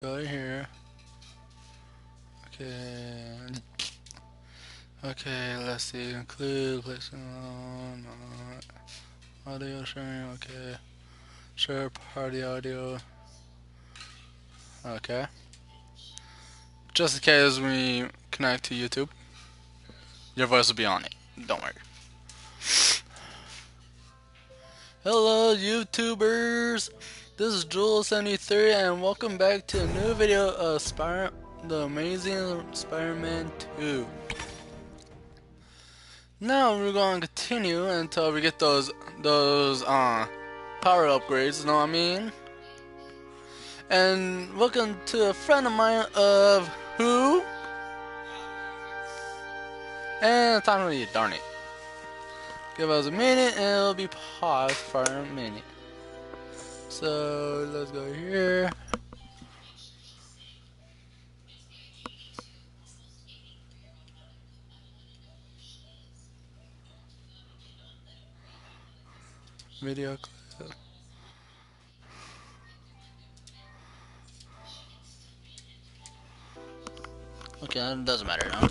Go here. Okay. Okay, let's see. Include placing on audio sharing. Okay. Share party audio. Okay. Just in case we connect to YouTube, your voice will be on it. Don't worry. Hello, YouTubers. This is Jewel73, and welcome back to a new video of the Amazing Spider-Man 2. Now we're going to continue until we get those power upgrades, you know what I mean? And welcome to a friend of mine of who? And time to eat, darn it. Give us a minute and it'll be paused for a minute. So let's go here. Video clip. Okay, it doesn't matter now.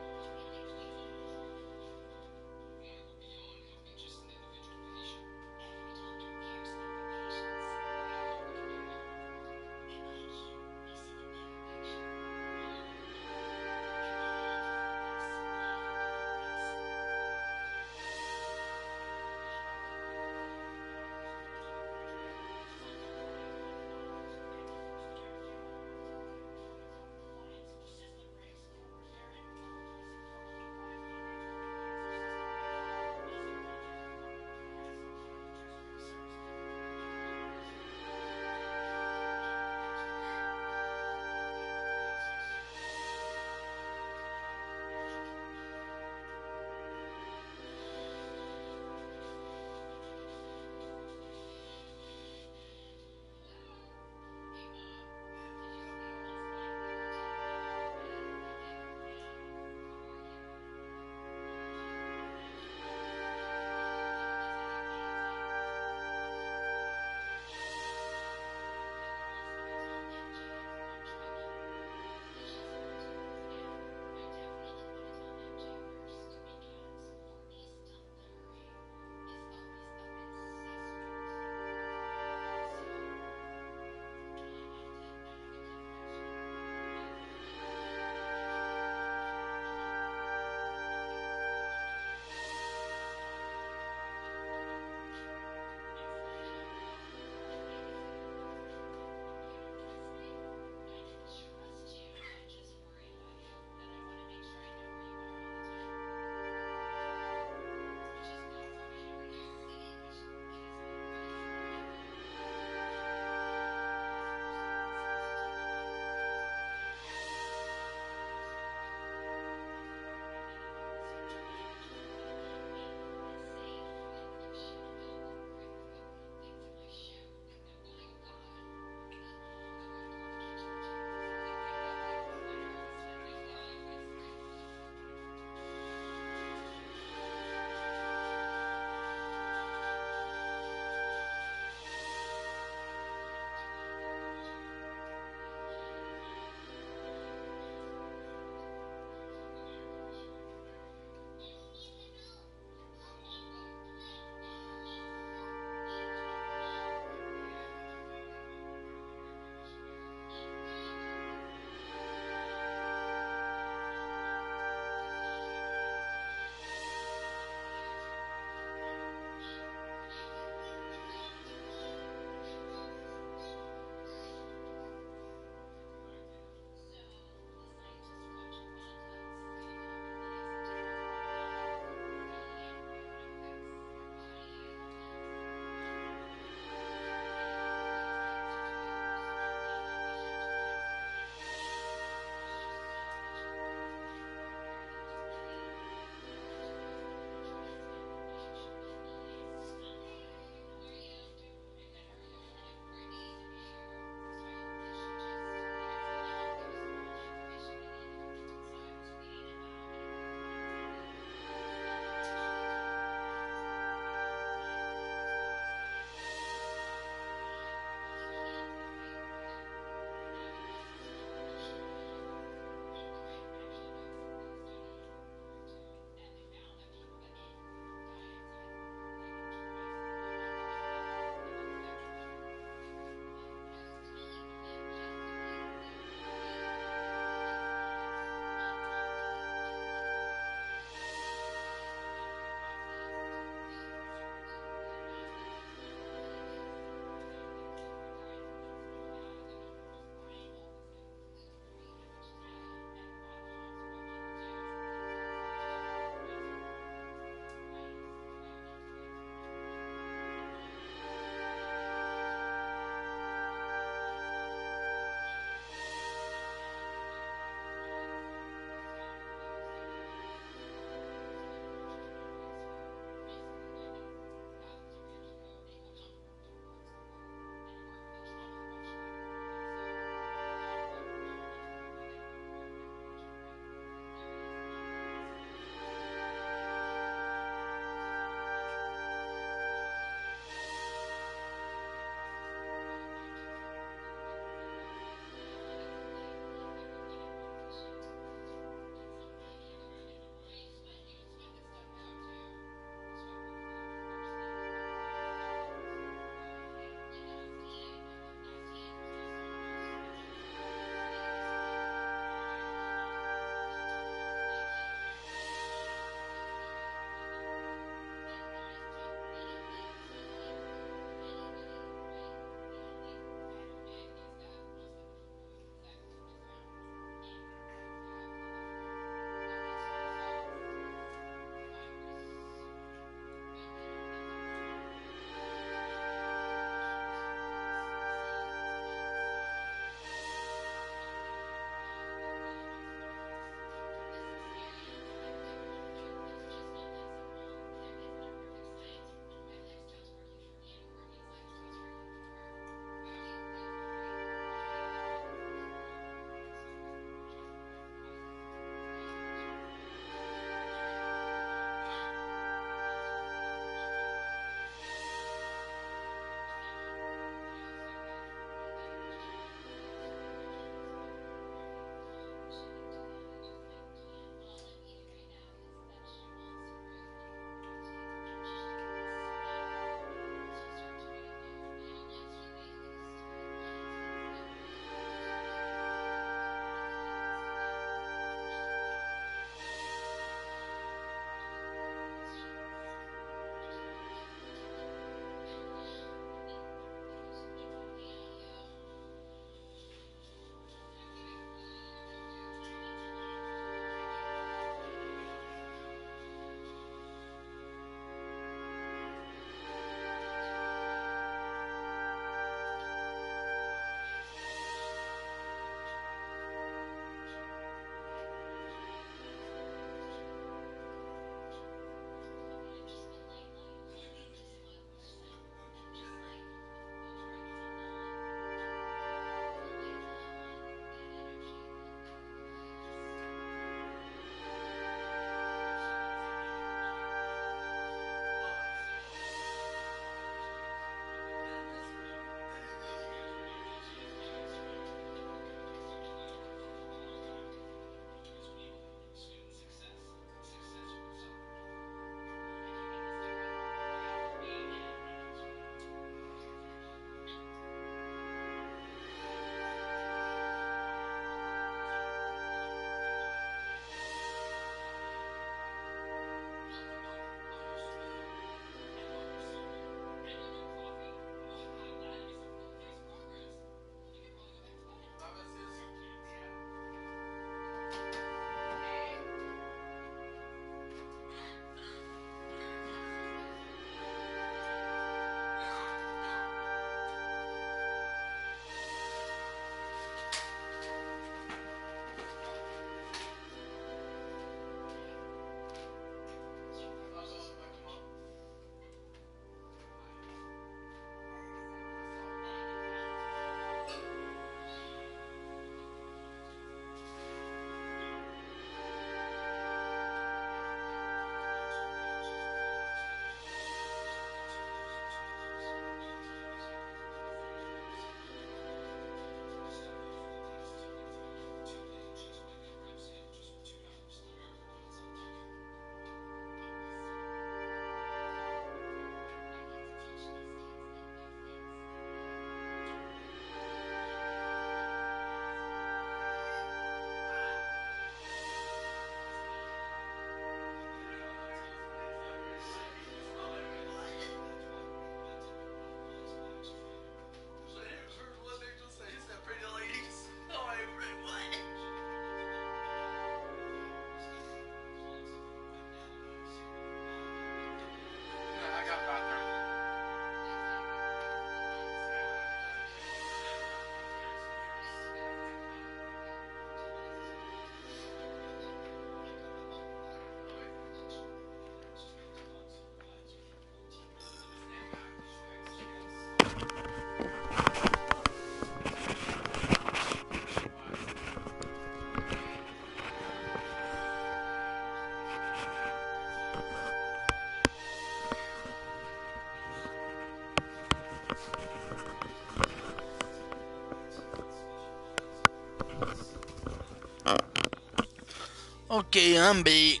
Okay, I'm back.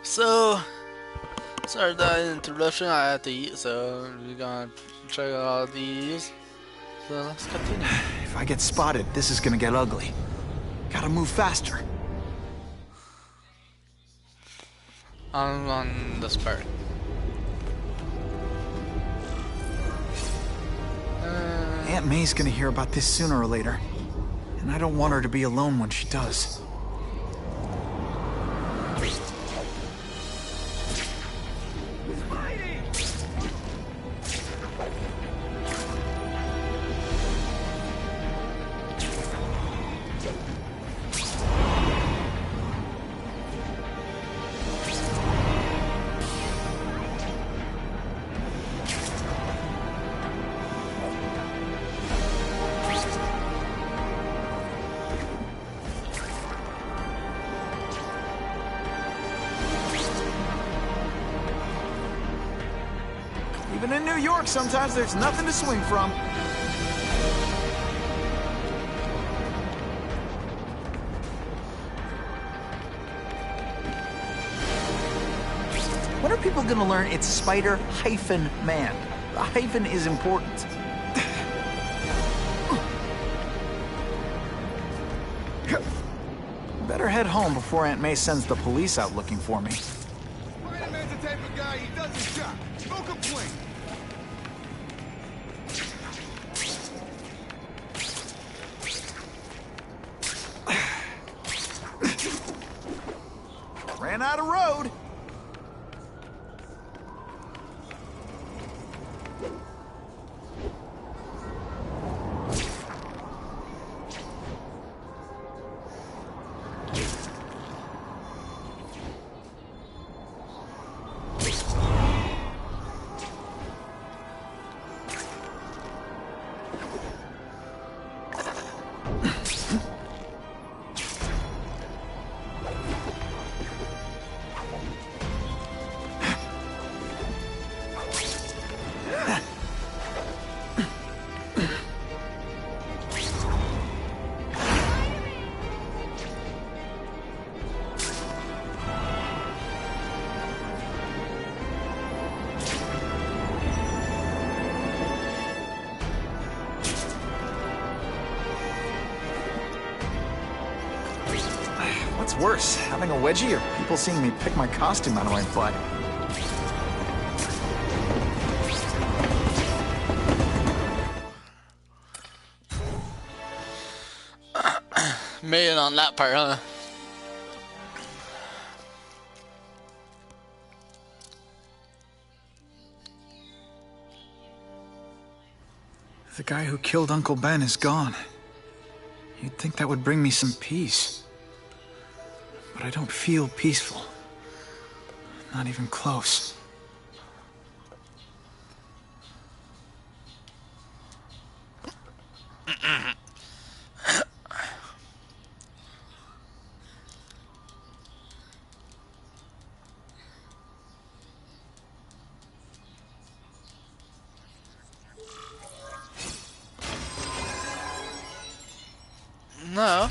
So, sorry that interruption. I had to eat, so we're gonna check out all these. So let's continue. If I get spotted, this is gonna get ugly. Gotta move faster. I'm on this part. Aunt May's gonna hear about this sooner or later. And I don't want her to be alone when she does. Even in New York, sometimes there's nothing to swing from. When are people gonna learn it's spider-man? The hyphen is important. Better head home before Aunt May sends the police out looking for me. Spider-Man's the type of guy, he does his job. No complaint. Ran out of road. What's worse, having a wedgie or people seeing me pick my costume out of my butt? Made it on that part, huh? The guy who killed Uncle Ben is gone. You'd think that would bring me some peace. But I don't feel peaceful. Not even close. No.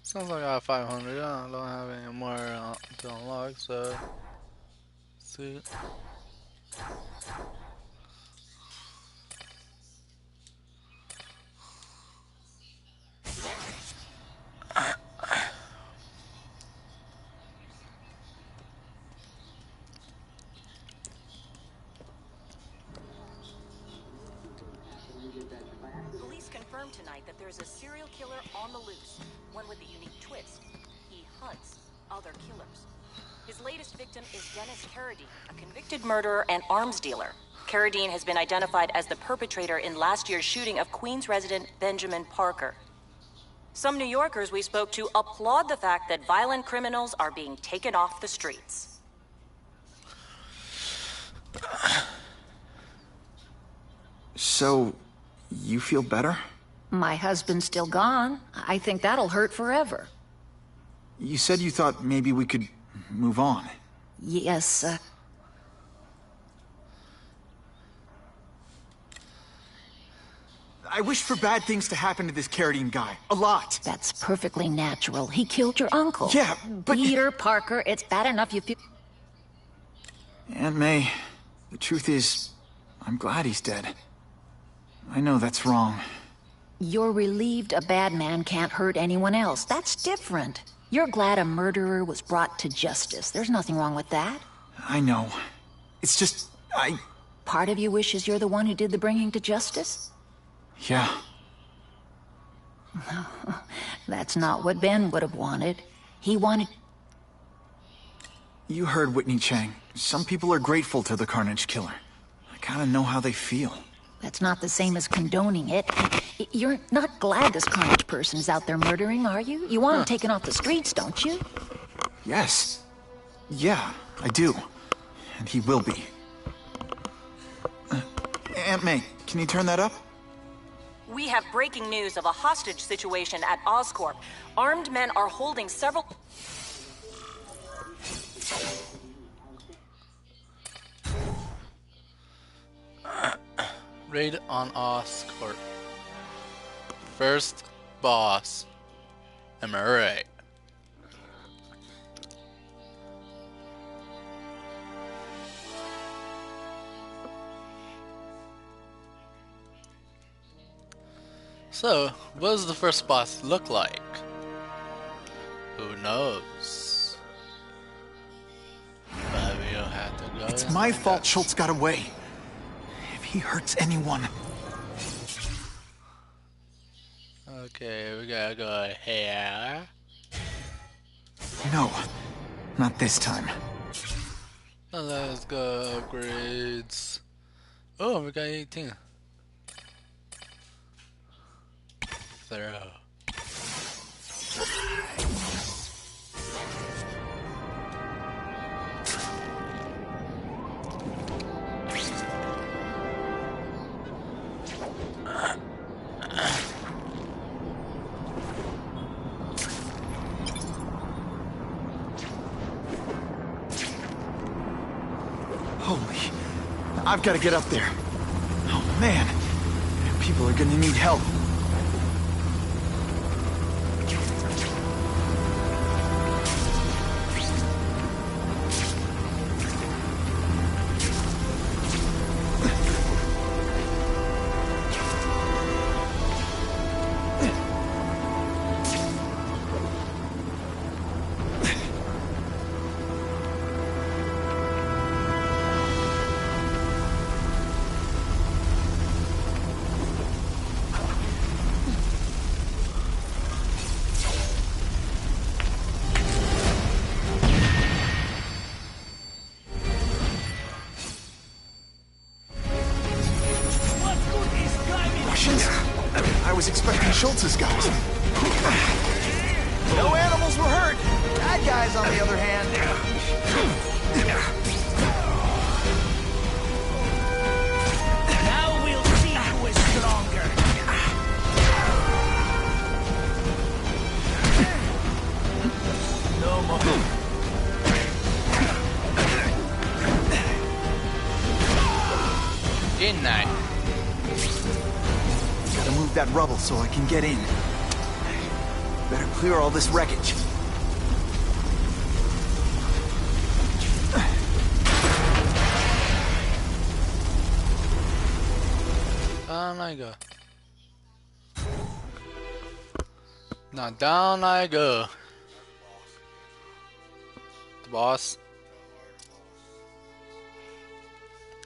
Sounds like I have 500. I don't have any more to unlock, so let's see. Police confirmed tonight that there's a serial killer on the loose, one with a unique twist. He hunts other killers. His latest victim is Dennis Carradine, a convicted murderer and arms dealer. Carradine has been identified as the perpetrator in last year's shooting of Queens resident Benjamin Parker. Some New Yorkers we spoke to applaud the fact that violent criminals are being taken off the streets. So, you feel better? My husband's still gone. I think that'll hurt forever. You said you thought maybe we could move on. Yes, I wish for bad things to happen to this Carradine guy. A lot. That's perfectly natural. He killed your uncle. Yeah, but... Peter Parker, it's bad enough you feel... Aunt May, the truth is, I'm glad he's dead. I know that's wrong. You're relieved a bad man can't hurt anyone else. That's different. You're glad a murderer was brought to justice. There's nothing wrong with that. I know. It's just, Part of you wishes you're the one who did the bringing to justice? Yeah. That's not what Ben would have wanted. He wanted... You heard Whitney Chang. Some people are grateful to the Carnage Killer. I kinda know how they feel. That's not the same as condoning it. You're not glad this Carnage person is out there murdering, are you? You want him taken off the streets, don't you? Yes. Yeah, I do. And he will be. Aunt May, can you turn that up? We have breaking news of a hostage situation at Oscorp. Armed men are holding several... Raid on Oscorp. First boss. Am I right? So, what does the first boss look like? Who knows? But we don't have to go. It's my fault Schultz got away. If he hurts anyone... Okay, we gotta go here. No, not this time. Let's go upgrades. Oh, we got 18. Throw. Holy... I've got to get up there. Oh, man. People are gonna need help. I was expecting Schultz's guys. No animals were hurt. Bad guys, on the other hand. Now we'll see who is stronger. No more. Didn't I? Gotta move that rubble so I can get in. Better clear all this wreckage. Down I go. Now down I go. The boss.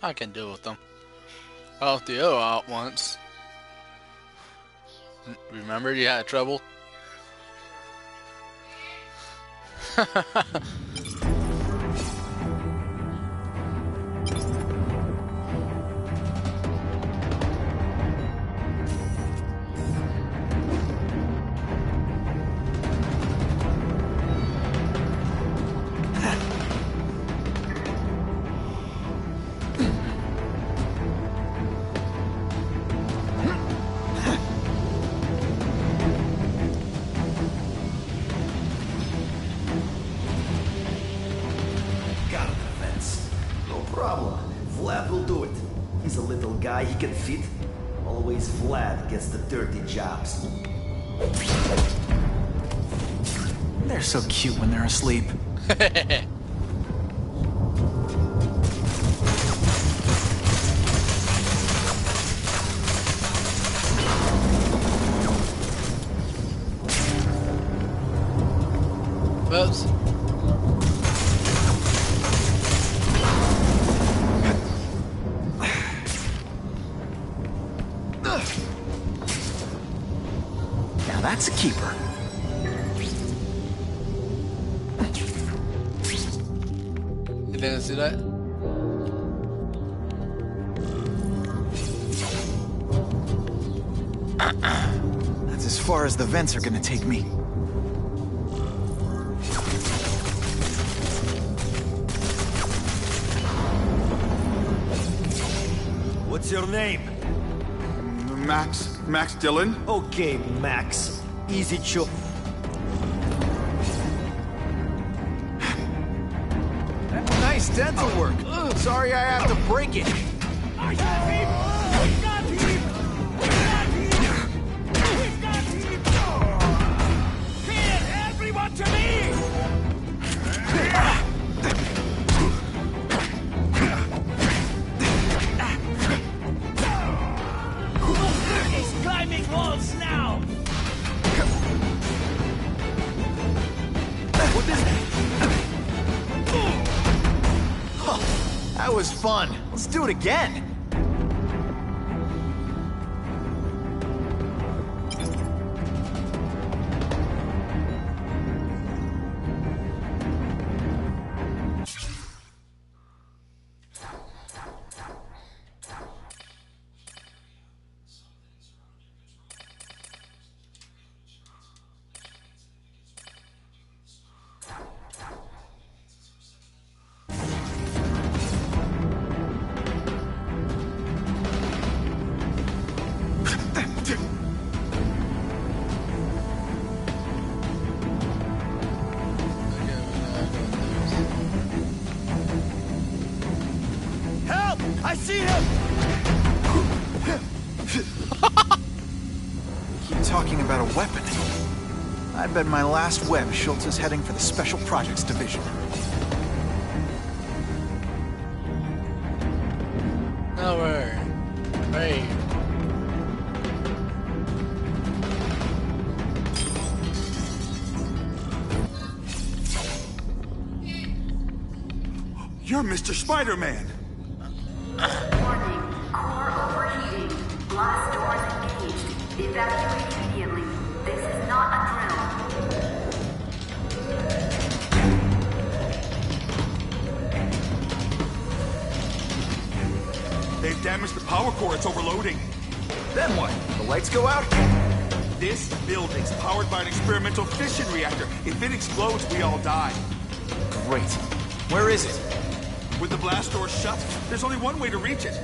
I can deal with them. I helped the other out once. Remember you had trouble? Got the fence. No problem. Vlad will do it. He's a little guy, he can fit. Always Vlad gets the dirty jobs. They're so cute when they're asleep. Whoops. Now that's a keeper. You didn't see that? That's as far as the vents are gonna take me. What's your name? Max Dillon? Okay, Max. Easy cho- Nice dental work. Sorry I have to break it. I got him! We got him! We got him! We got him! Here, everyone to me! He's climbing walls now! That was fun. Let's do it again. Help! I see him! Keep talking about a weapon. I bet my last web Schultz is heading for the Special Projects Division. No worry. Right. You're Mr. Spider-Man. Warning, core overheating. Blast doors engaged. Evacuate immediately. This is not a drill. They've damaged the power core. It's overloading. Then what? The lights go out? This building's powered by an experimental fission reactor. If it explodes, we all die. Great. Where is it? With the blast doors shut, there's only one way to reach it.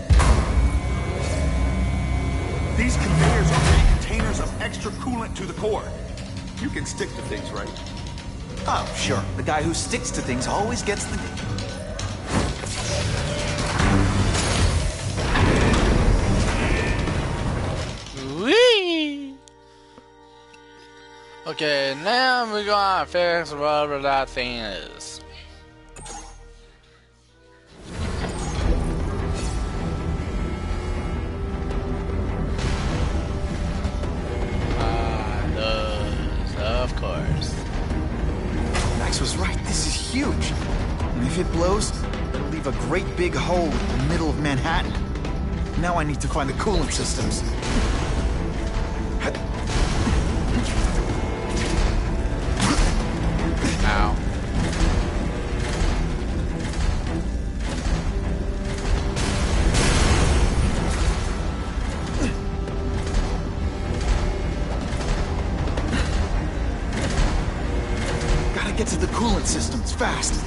These conveyors are big containers of extra coolant to the core. You can stick to things, right? Oh, sure. The guy who sticks to things always gets the... Whee! Okay, now we're gonna fix whatever that thing is. Of course. Max was right. This is huge. And if it blows, it'll leave a great big hole in the middle of Manhattan. Now I need to find the coolant systems. Ow. Gotta get to the coolant systems fast.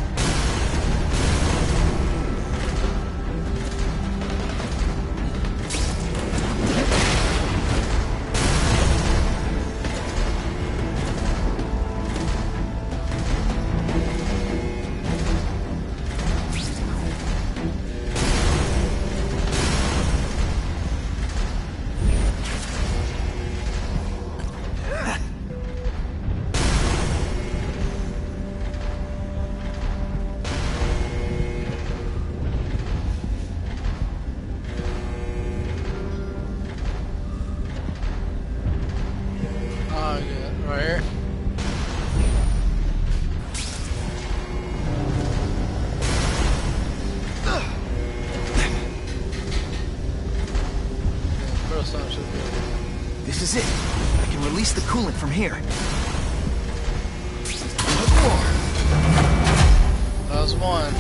turtle sun should be. This is it. I can release the coolant from here. Look more. That was one.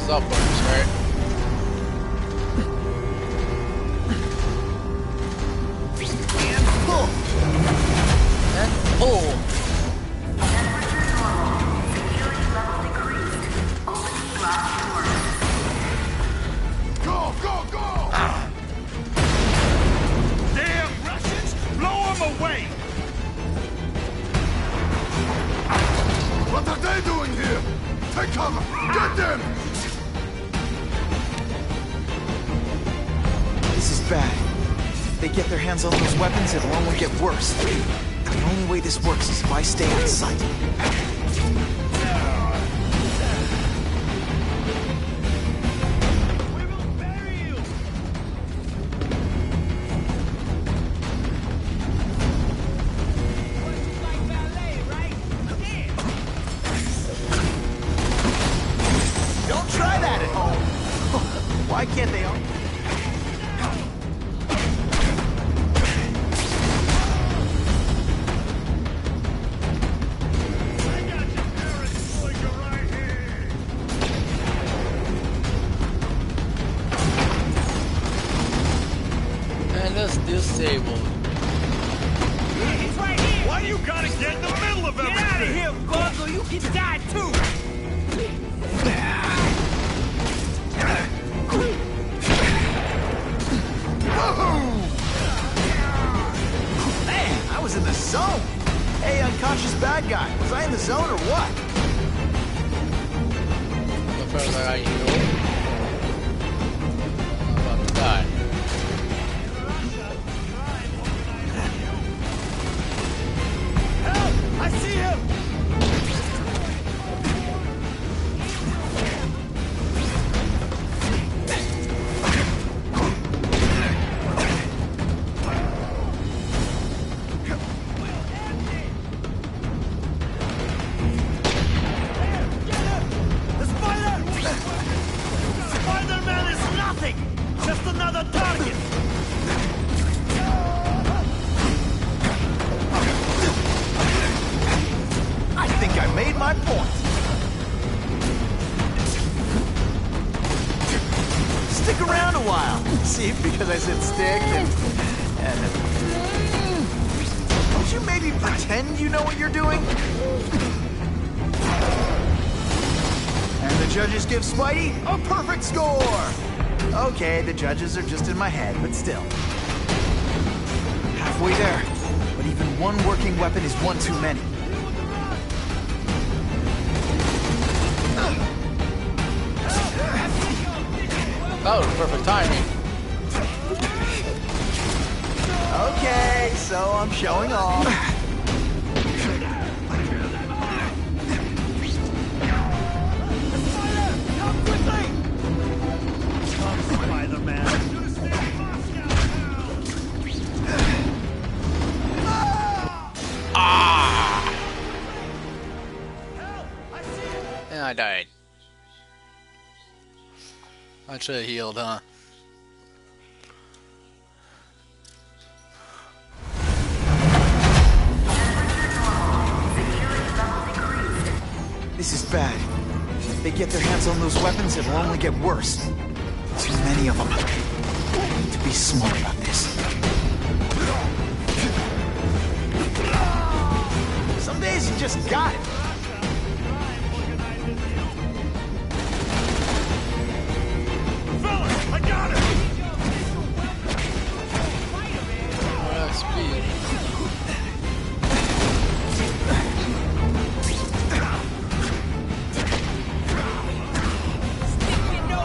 Upwards, right? And pull. And pull. Security level decreased. Opening blast doors. Go, go, go! Damn Russians! Blow them away! What are they doing here? Take cover! Get them! This is bad. If they get their hands on those weapons, it'll only get worse. The only way this works is if I stay out of sight. We will bury you! Like ballet, right? Don't try that at home. Why can't they all... And it's disabled. He's right here! Why you gotta get in the middle of everything? Get out of here, bug, or you can die too! Man, I was in the zone. Hey, unconscious bad guy. Was I in the zone or what? The first I got healed. I'm about to die. Help! I see him! The spider! Spider-Man is nothing! Just another target! I think I made my point. Stick around a while. See, because I said stick and don't you maybe pretend you know what you're doing? And the judges give Spidey a perfect score. Okay, the judges are just in my head, but still. Halfway there. But even one working weapon is one too many. That was perfect timing. Okay, so I'm showing off. Come quickly! Come, Spider-Man! Help! I see him! And I died. I should have healed, huh? This is bad. If they get their hands on those weapons, it'll only get worse. Too many of them. I need to be smart about this. Some days you just got it. Fellas, I got him! Speed. Stick your nose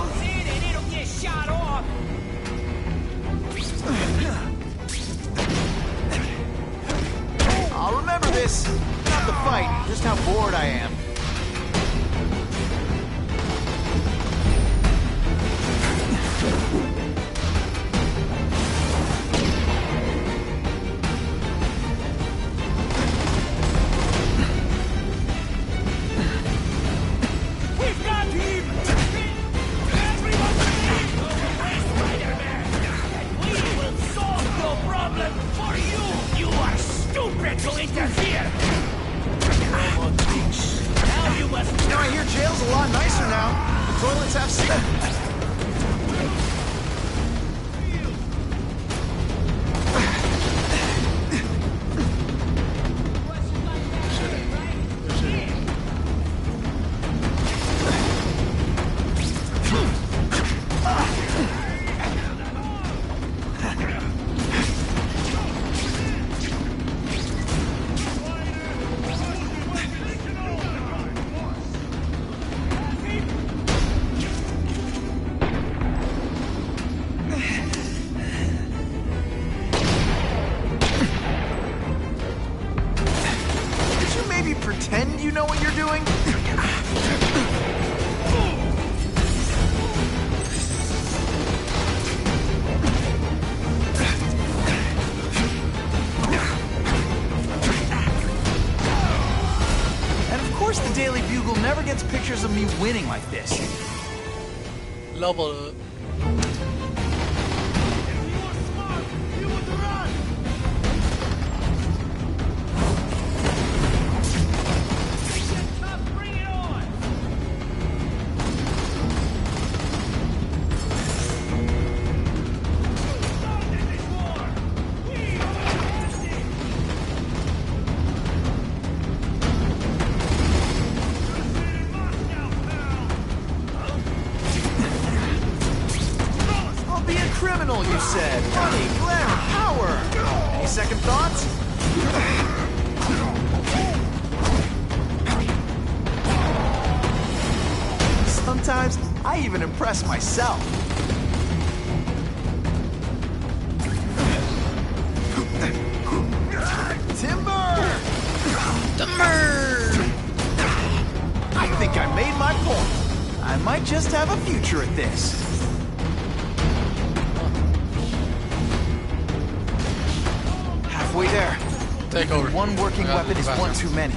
Could you maybe pretend you know what you're doing? And of course the Daily Bugle never gets pictures of me winning like this. Level up. I'll be a criminal, you said. Money, glamour, power. Any second thoughts? Sometimes I even impress myself. Timber! I think I made my point. I might just have a future at this. Halfway there. Take over. One working I gotta weapon do is the one bathroom. too many.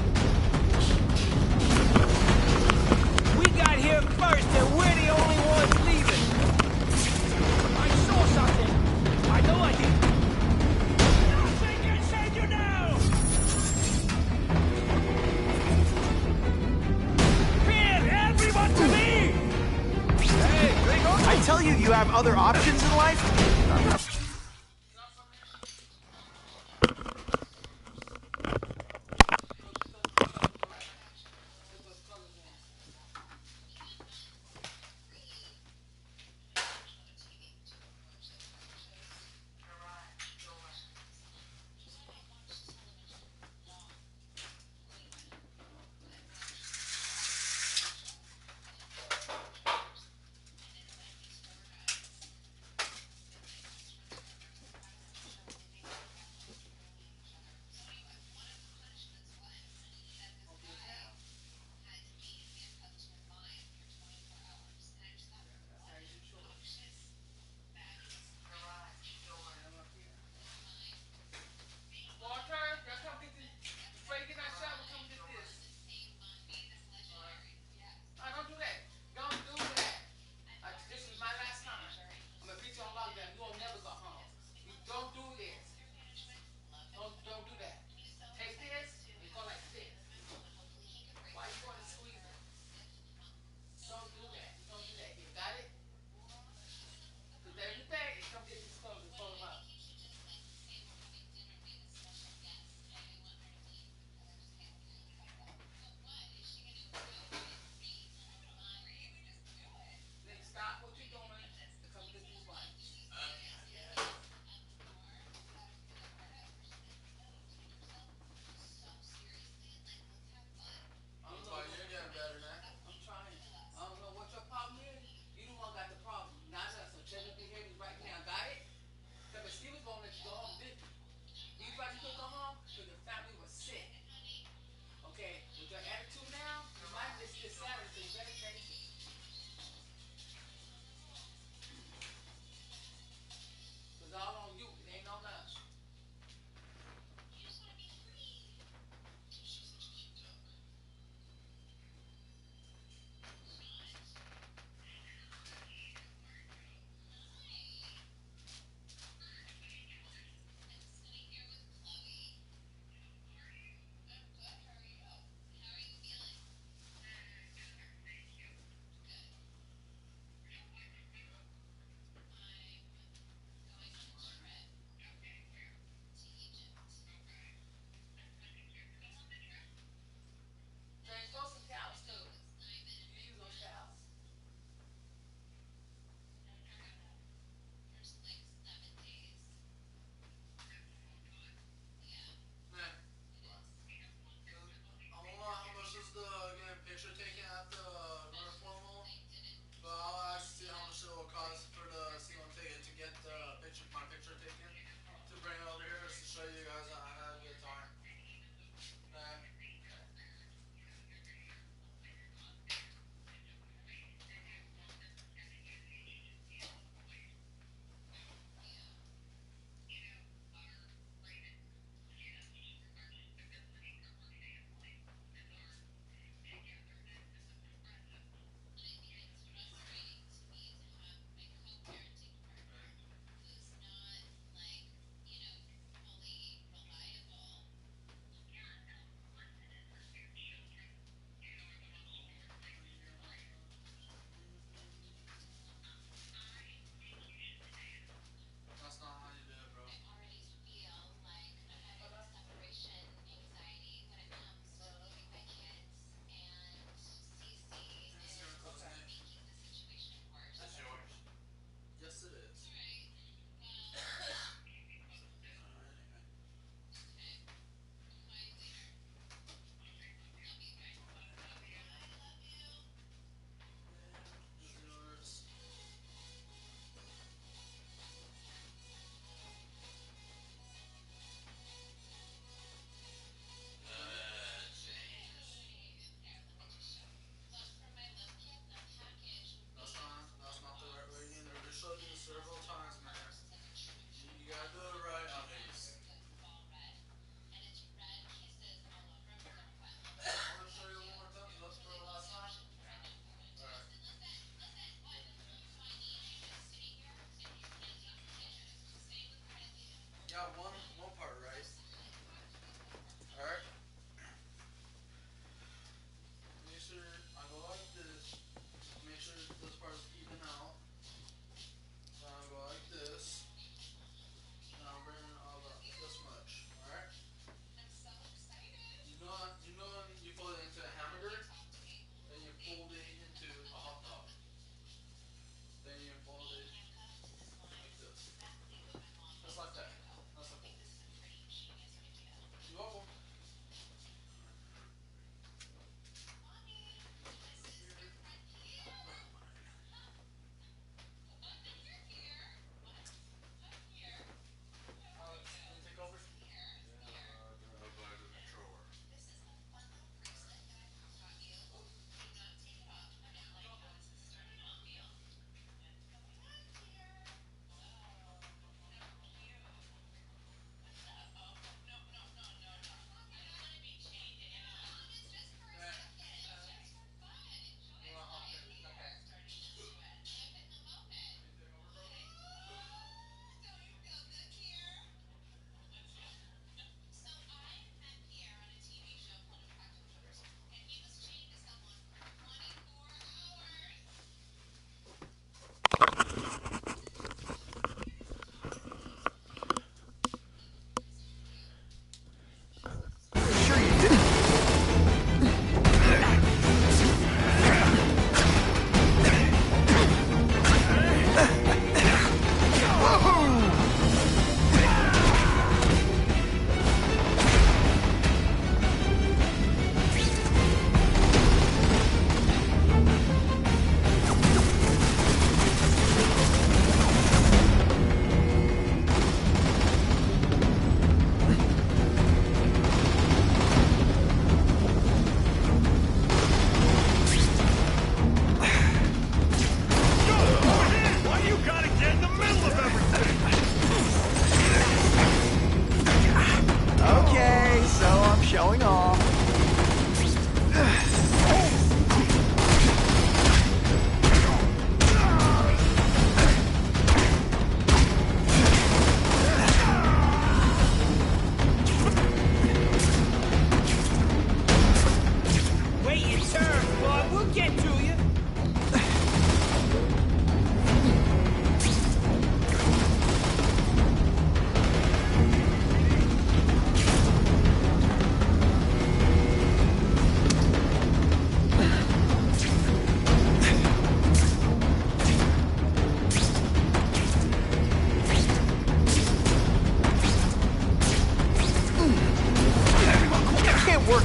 We got here first, and we're the only ones leaving. I saw something. I know I did. Nothing can save you now. Pin everyone to me. Hey, bring on. I tell you, you have other options in life.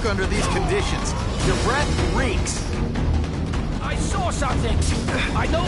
under these conditions. Your breath reeks. I saw something. I know.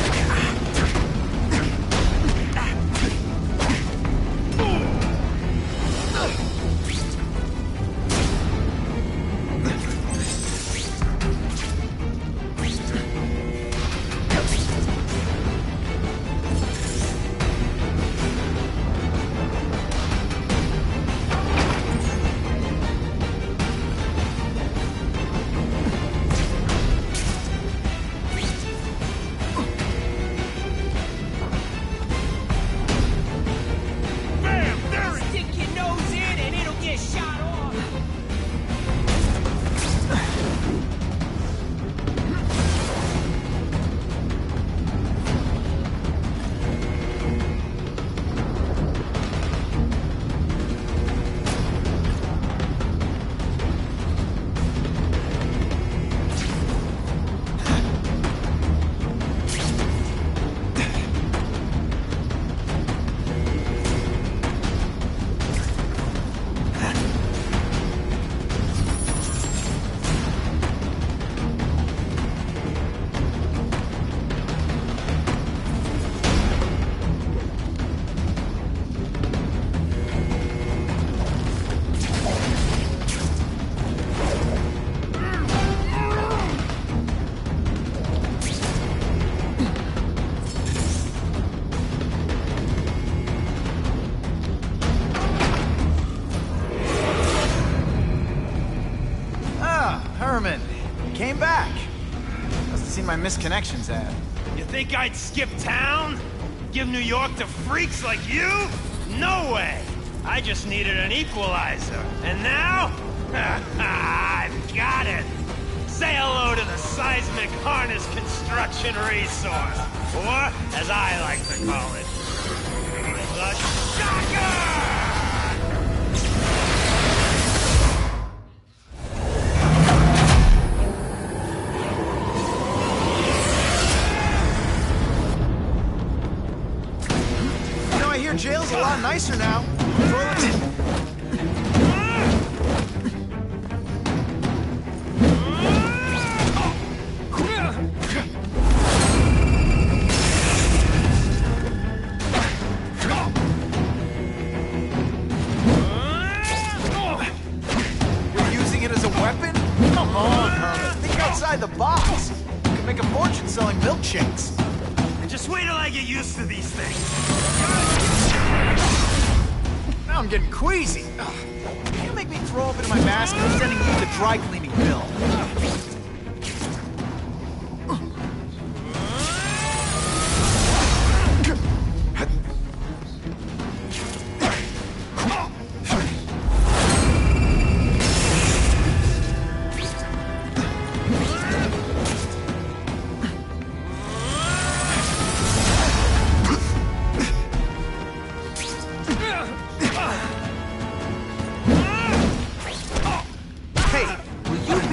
Came back. Must have seen my missed connections ad. You think I'd skip town? Give New York to freaks like you? No way! I just needed an equalizer. And now? I've got it! Say hello to the seismic harness construction resource. Or, as I like to call it, the shocker! Jail's a lot nicer now. You're using it as a weapon? Come on, Herman. Think outside the box. You can make a fortune selling milkshakes. Just wait till I get used to these things. Now I'm getting queasy. Can you make me throw up into my mask? I'm sending you the dry cleaning bill.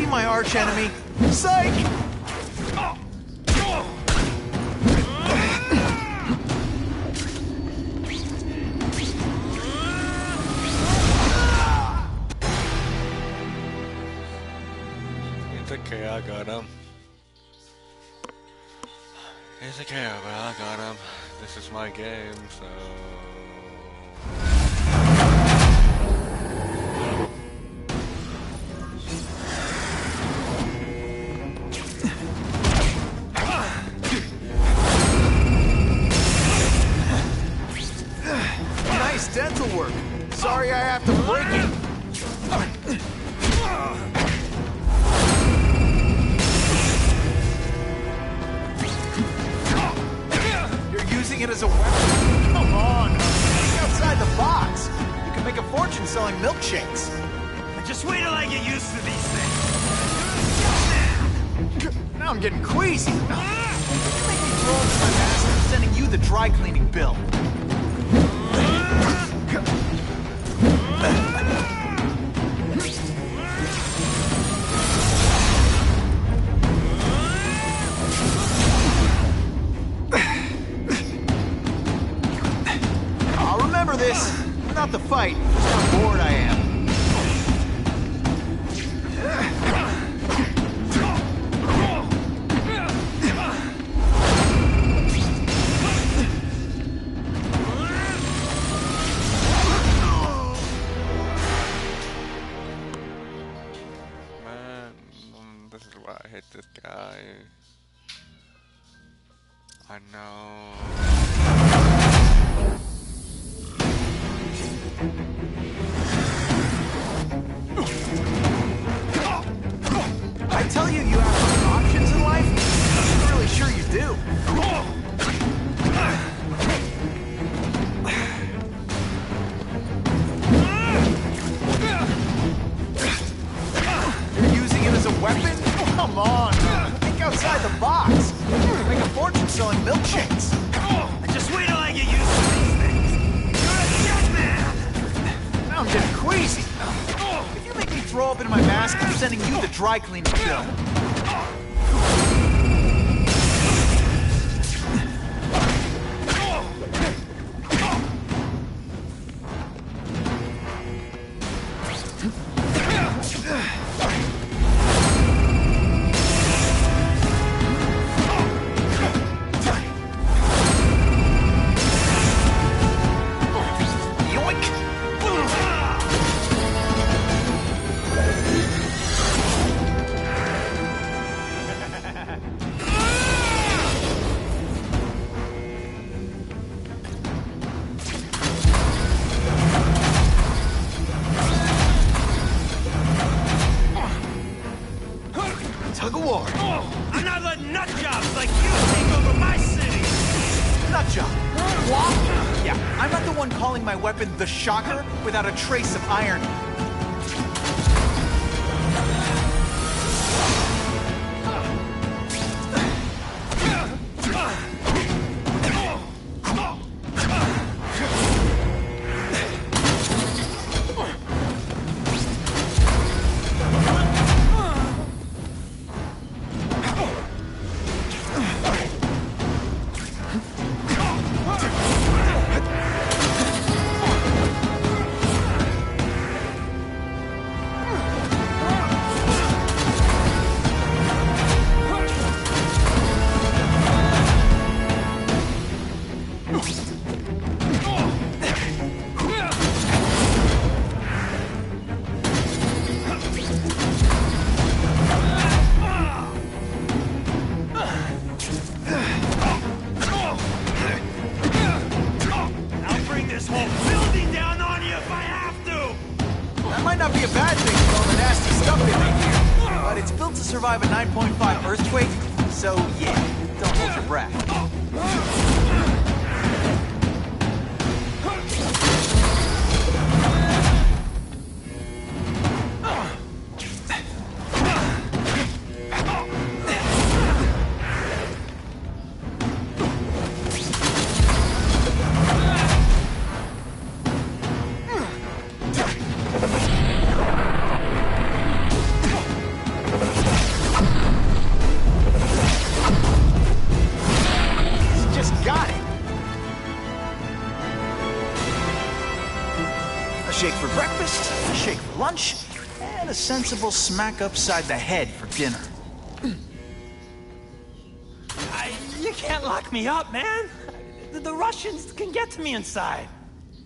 My arch enemy. Psych! It's okay, I got him. It's okay, but I got him. This is my game, so... Dental work. Sorry I have to break it. You're using it as a weapon? Come on. Think outside the box. You can make a fortune selling milkshakes. Just wait till I get used to these things. Now I'm getting queasy. You make me throw up my mask. I'm sending you the dry cleaning bill. I'll remember this. Not the fight, just how bored I am. I tell you, you have some options in life? I'm really sure you do. You're using it as a weapon? Come on, think outside the box. You make a fortune selling milkshakes. Just wait till I get used to these things. You're a dead man! Now I'm getting queasy. If you make me throw up into my mask, I'm sending you the dry cleaning bill. Tug of war. I'm not letting nut jobs like you take over my city! Nut job. What? Yeah, I'm not the one calling my weapon the Shocker without a trace of irony. Survive a 9.5 earthquake, so yeah, don't hold your breath. Shake for breakfast, a shake for lunch, and a sensible smack upside the head for dinner. You can't lock me up, man. The Russians can get to me inside.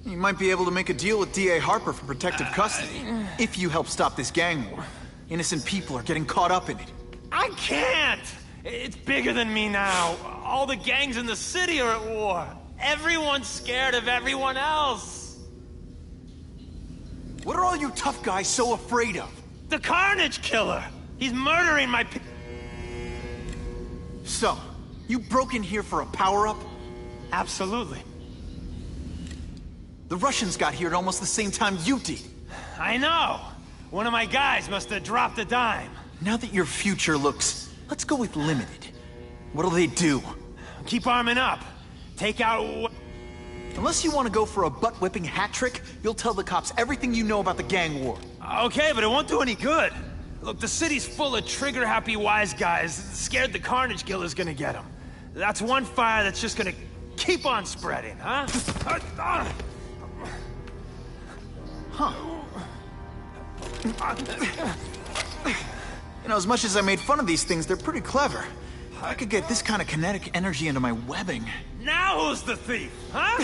You might be able to make a deal with D.A. Harper for protective custody, if you help stop this gang war. Innocent people are getting caught up in it. I can't! It's bigger than me now. All the gangs in the city are at war. Everyone's scared of everyone else. What are all you tough guys so afraid of? The Carnage Killer! He's murdering my So, you broke in here for a power-up? Absolutely. The Russians got here at almost the same time you did. I know! One of my guys must have dropped a dime. Now that your future looks, let's go with limited. What'll they do? Keep arming up. Take out... Unless you want to go for a butt-whipping hat trick, you'll tell the cops everything you know about the gang war. Okay, but it won't do any good. Look, the city's full of trigger-happy wise guys, scared the Carnage Killer's gonna get them. That's one fire that's just gonna keep on spreading, huh? Huh. You know, as much as I made fun of these things, they're pretty clever. I could get this kind of kinetic energy into my webbing. Now who's the thief, huh?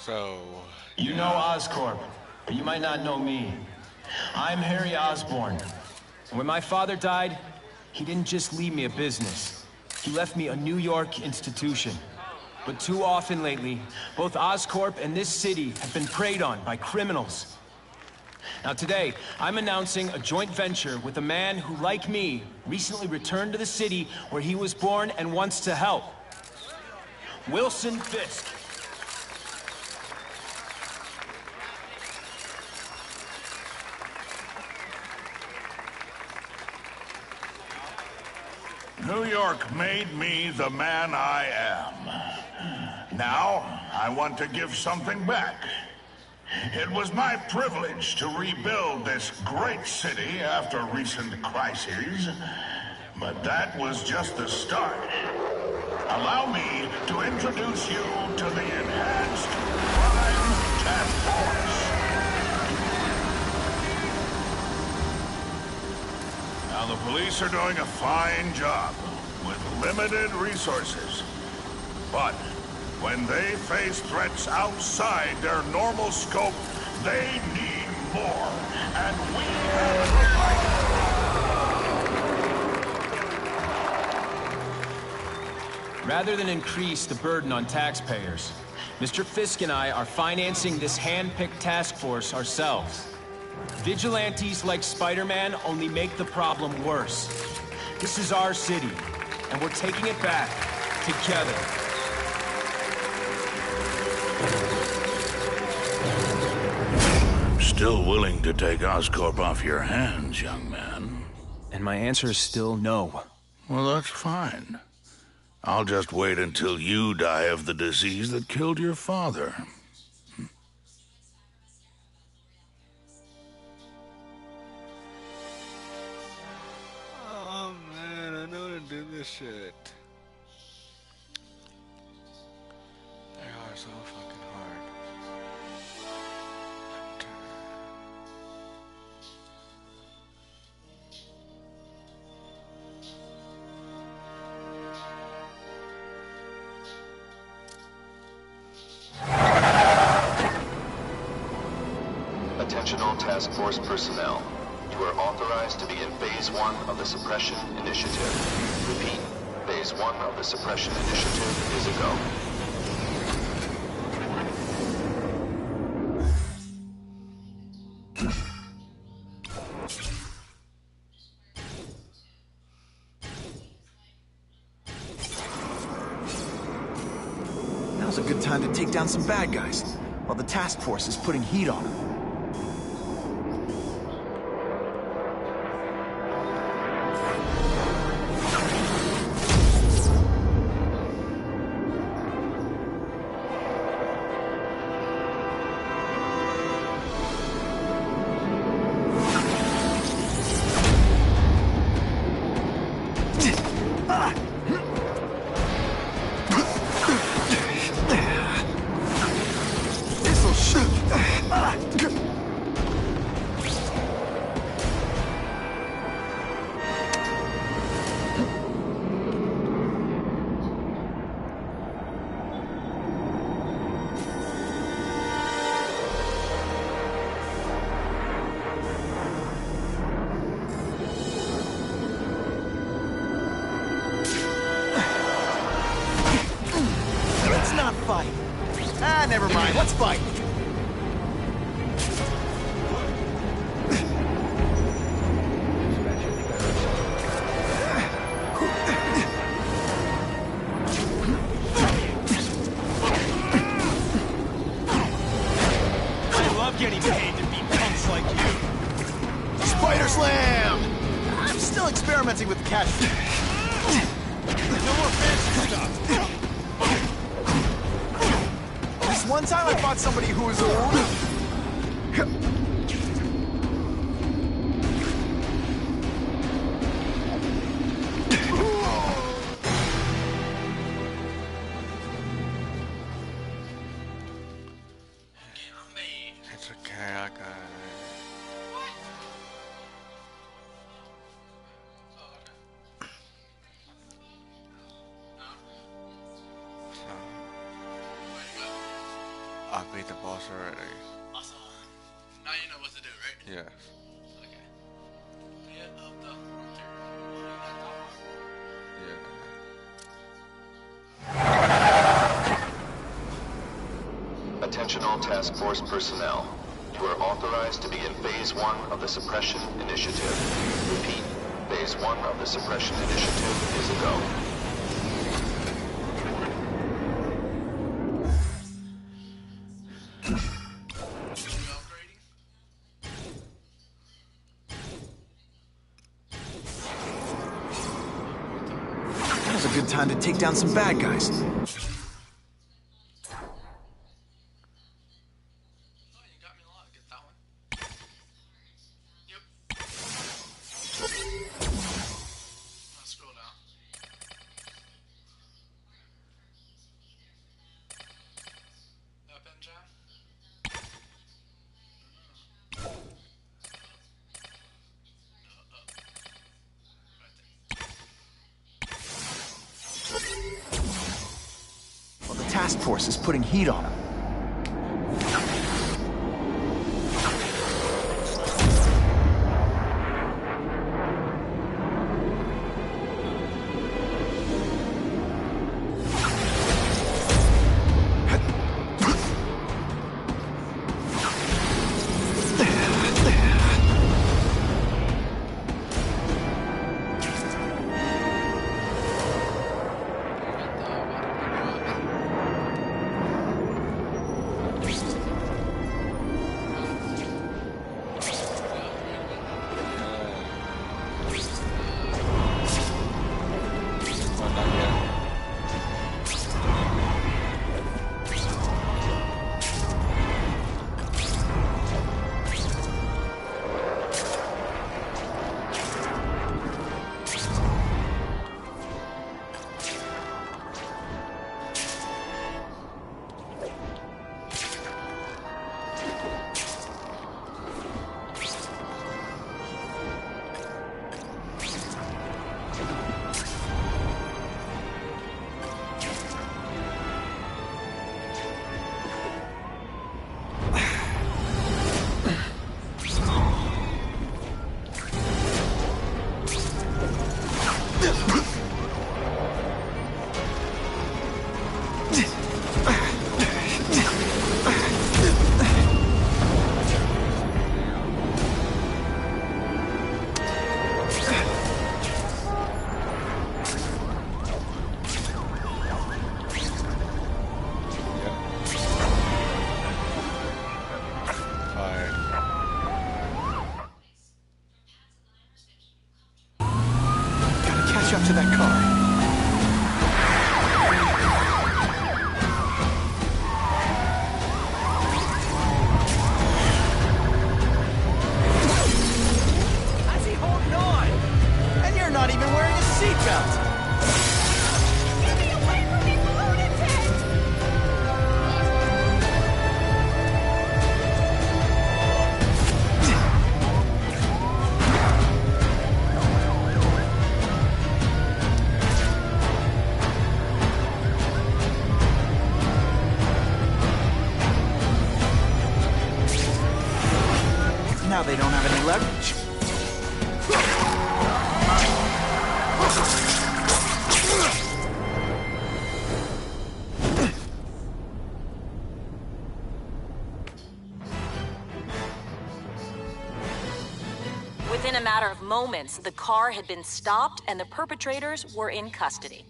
So, You know Oscorp, but you might not know me. I'm Harry Osborn. When my father died, he didn't just leave me a business. He left me a New York institution. But too often lately, both Oscorp and this city have been preyed on by criminals. Now today, I'm announcing a joint venture with a man who, like me, recently returned to the city where he was born and wants to help. Wilson Fisk. New York made me the man I am. Now, I want to give something back. It was my privilege to rebuild this great city after recent crises, but that was just the start. Allow me to introduce you to the Enhanced Crime Task Force. Now, the police are doing a fine job with limited resources. But when they face threats outside their normal scope, they need more. And we have provided. Rather than increase the burden on taxpayers, Mr. Fisk and I are financing this hand-picked task force ourselves. Vigilantes like Spider-Man only make the problem worse. This is our city, and we're taking it back together. I'm still willing to take Oscorp off your hands, young man. And my answer is still no. Well, that's fine. I'll just wait until you die of the disease that killed your father. oh man, I know to do this shit. They are so fucking hard. Attention all task force personnel. You are authorized to begin Phase 1 of the Suppression Initiative. Repeat, Phase 1 of the Suppression Initiative is a go. Now's a good time to take down some bad guys, while the task force is putting heat on them. This'll shoot. Let's not fight. Ah, never mind. Let's fight. I love getting paid to beat punks like you. Spider Slam! I'm still experimenting with catch. No more fancy stuff. This one time I fought somebody who was old. It's okay, I got it. I beat the boss already. Awesome. Now you know what to do, right? Yes. Okay. Get up the hunter. You got that one? Yeah. Attention all task force personnel. You are authorized to begin Phase 1 of the Suppression Initiative. Repeat, Phase 1 of the Suppression Initiative is a go. Now's a good time to take down some bad guys. Well, the task force is putting heat on them. Up to that car. How's he holding on? And you're not even wearing a seatbelt. Get me away from me, lunatic! Now they don't have any leverage. Within a matter of moments, the car had been stopped and the perpetrators were in custody.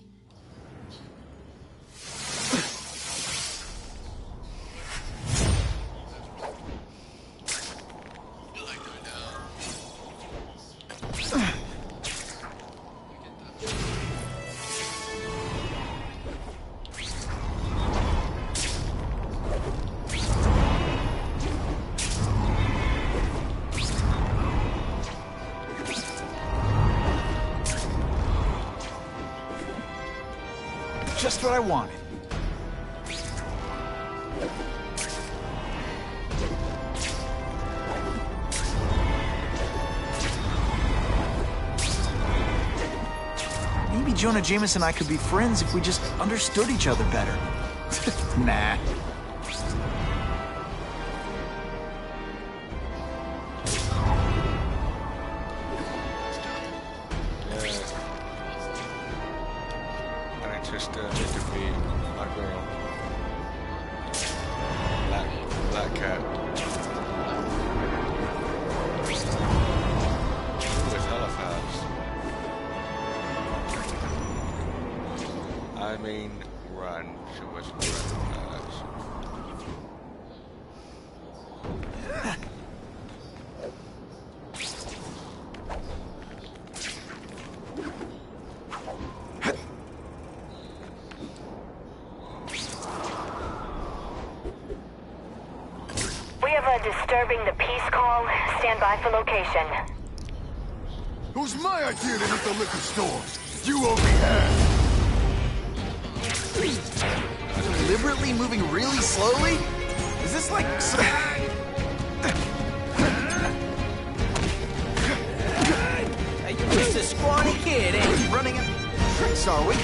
Just what I wanted. Maybe Jonah Jameson and I could be friends if we just understood each other better. Nah. to still need to beat my girl. Black cat. Ooh, it's hella fast. I mean, run. She was running fast. We have a disturbing the peace call. Stand by for location. It was my idea to hit the liquor store. You owe me half. Deliberately moving really slowly? Is this like some... Hey, you're just a scrawny kid, ain't you? Running tricks, are we?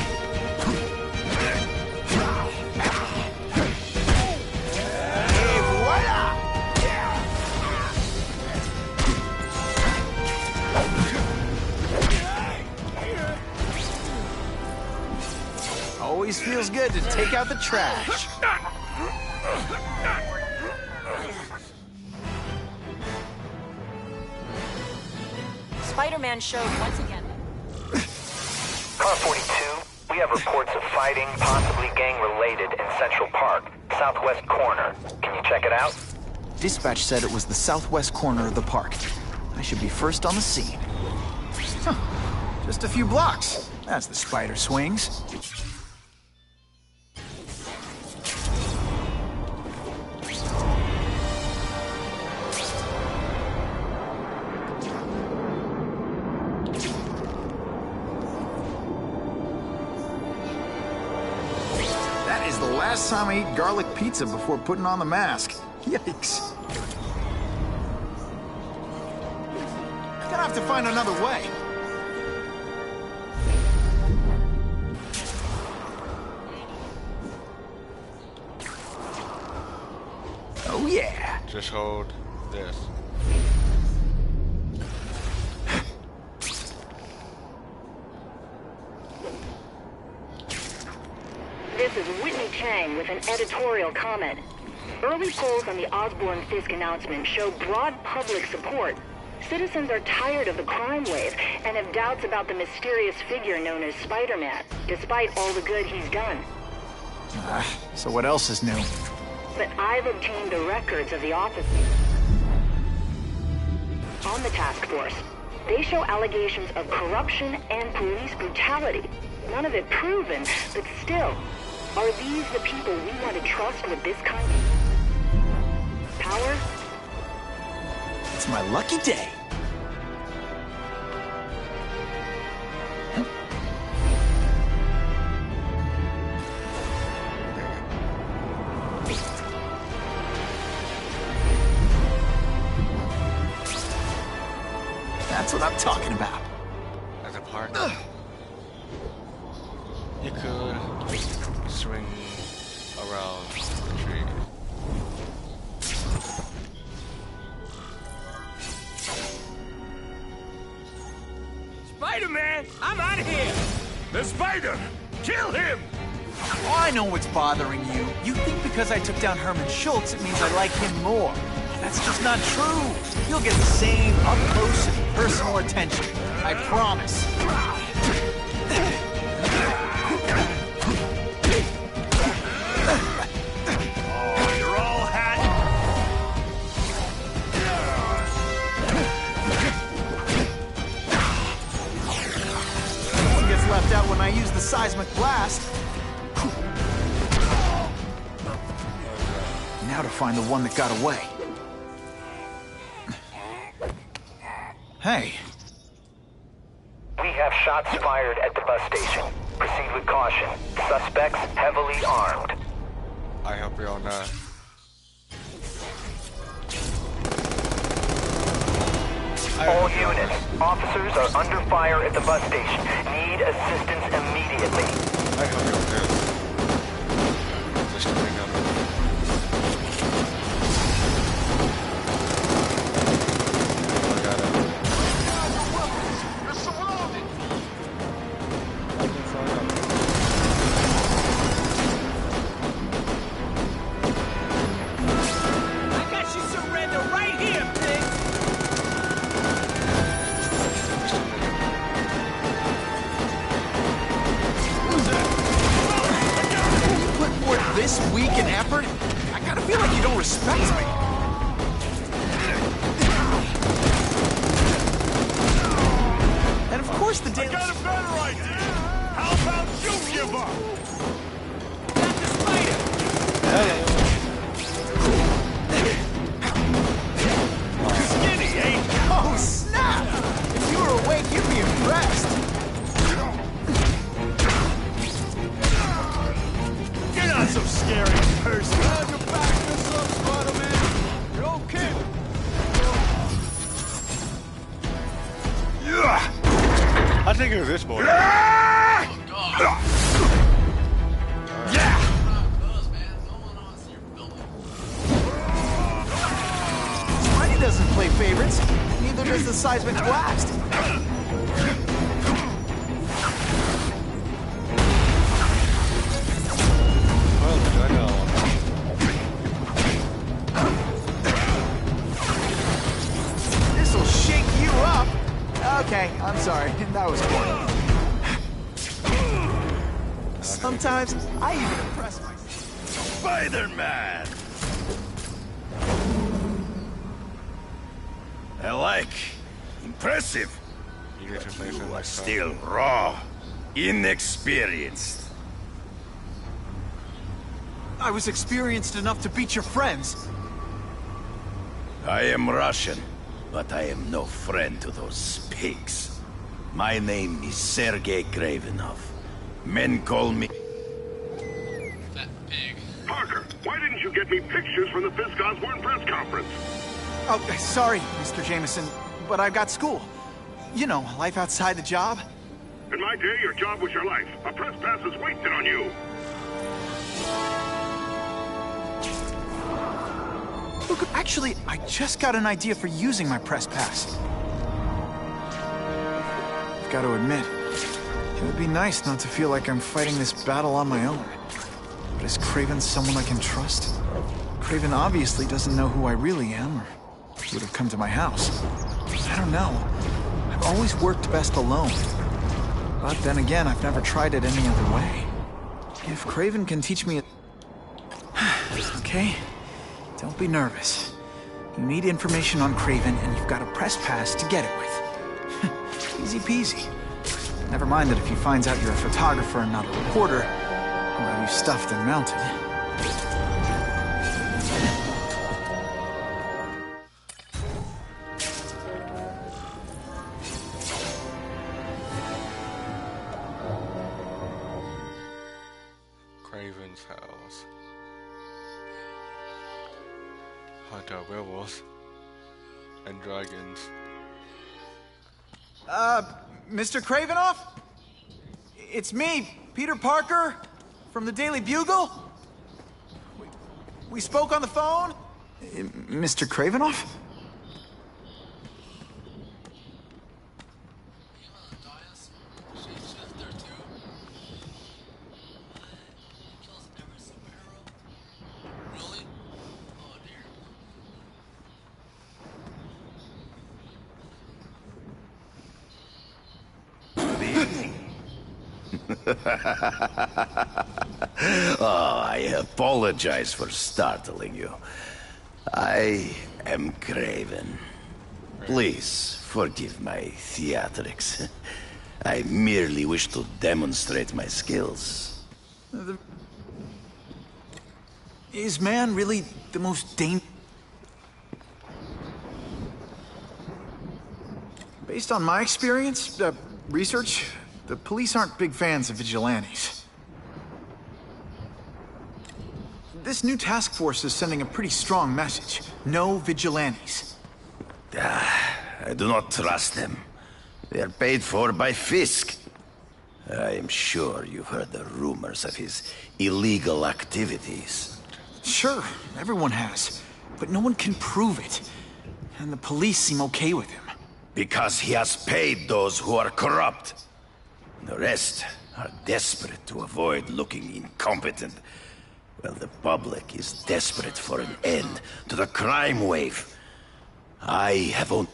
Hey, voila! Always feels good to take out the trash. Spider-Man showed once again. Car 42, we have reports of fighting, possibly gang-related, in Central Park, southwest corner. Can you check it out? Dispatch said it was the southwest corner of the park. I should be first on the scene. Huh. Just a few blocks. As the spider swings. That is the last time I ate garlic pizza before putting on the mask. Yikes. Gonna have to find another way. Oh yeah. Just hold this. This is Whitney Chang with an editorial comment. Early polls on the Osborne-Fisk announcement show broad public support. Citizens are tired of the crime wave and have doubts about the mysterious figure known as Spider-Man, despite all the good he's done. So what else is new? But I've obtained the records of the officers on the task force. They show allegations of corruption and police brutality. None of it proven, but still, are these the people we want to trust with this kind of power? It's my lucky day. That's what I'm talking about. As a park, you could swing around the tree. Spider-Man, I'm out of here! The spider! Kill him! Oh, I know what's bothering you. You think because I took down Herman Schultz, it means I like him more. That's just not true. You'll get the same up-close and personal attention. I promise. Oh, you're all hat. One gets left out when I use the seismic blast. Now to find the one that got away. Hey. We have shots fired at the bus station. Proceed with caution. Suspects heavily armed. I hope you're not. All units, officers are under fire at the bus station. Need assistance immediately. I hope you're good. Just to bring up. I got it. You're surrounded! course the I Daily... got a better idea! How about you give up? Not the spider! Skinny, eh? Oh, snap! If you were awake, you'd be impressed. You're not so scary in person. Have your back this up, Spider-Man. You're okay. I think it was this boy. Spidey doesn't play favorites. Neither does the seismic blast. Well, I know. This'll shake you up. Okay, I'm sorry. That was corny. Sometimes I even impress myself. Spider-Man! I like. Impressive. You get to play You some are like still raw. Inexperienced. I was experienced enough to beat your friends. I am Russian, but I am no friend to those pigs. My name is Sergei Gravenov. Men call me... That pig. Parker, why didn't you get me pictures from the Fisk Osborne press conference? Oh, sorry, Mr. Jameson, but I've got school. You know, life outside the job. In my day, your job was your life. A press pass is wasted on you. Look, actually, I just got an idea for using my press pass. I've got to admit, it would be nice not to feel like I'm fighting this battle on my own. But is Kraven someone I can trust? Kraven obviously doesn't know who I really am, or he would have come to my house. I don't know. I've always worked best alone. But then again, I've never tried it any other way. If Kraven can teach me... Okay? Don't be nervous. You need information on Kraven, and you've got a press pass to get it with. Easy peasy. Never mind that if he finds out you're a photographer and not a reporter, he'll have you stuffed and mounted. Craven's house. Hunter werewolves and dragons. Mr. Kravinoff? It's me, Peter Parker, from the Daily Bugle. We spoke on the phone? Mr. Kravinoff? Oh, I apologize for startling you. I am Kraven. Please forgive my theatrics. I merely wish to demonstrate my skills. Is man really the most dangerous? Based on my experience, research, the police aren't big fans of vigilantes. This new task force is sending a pretty strong message. No vigilantes. I do not trust them. They are paid for by Fisk. I am sure you've heard the rumors of his illegal activities. Sure, everyone has. But no one can prove it. And the police seem okay with him. Because he has paid those who are corrupt. The rest are desperate to avoid looking incompetent. Well, the public is desperate for an end to the crime wave. I have only...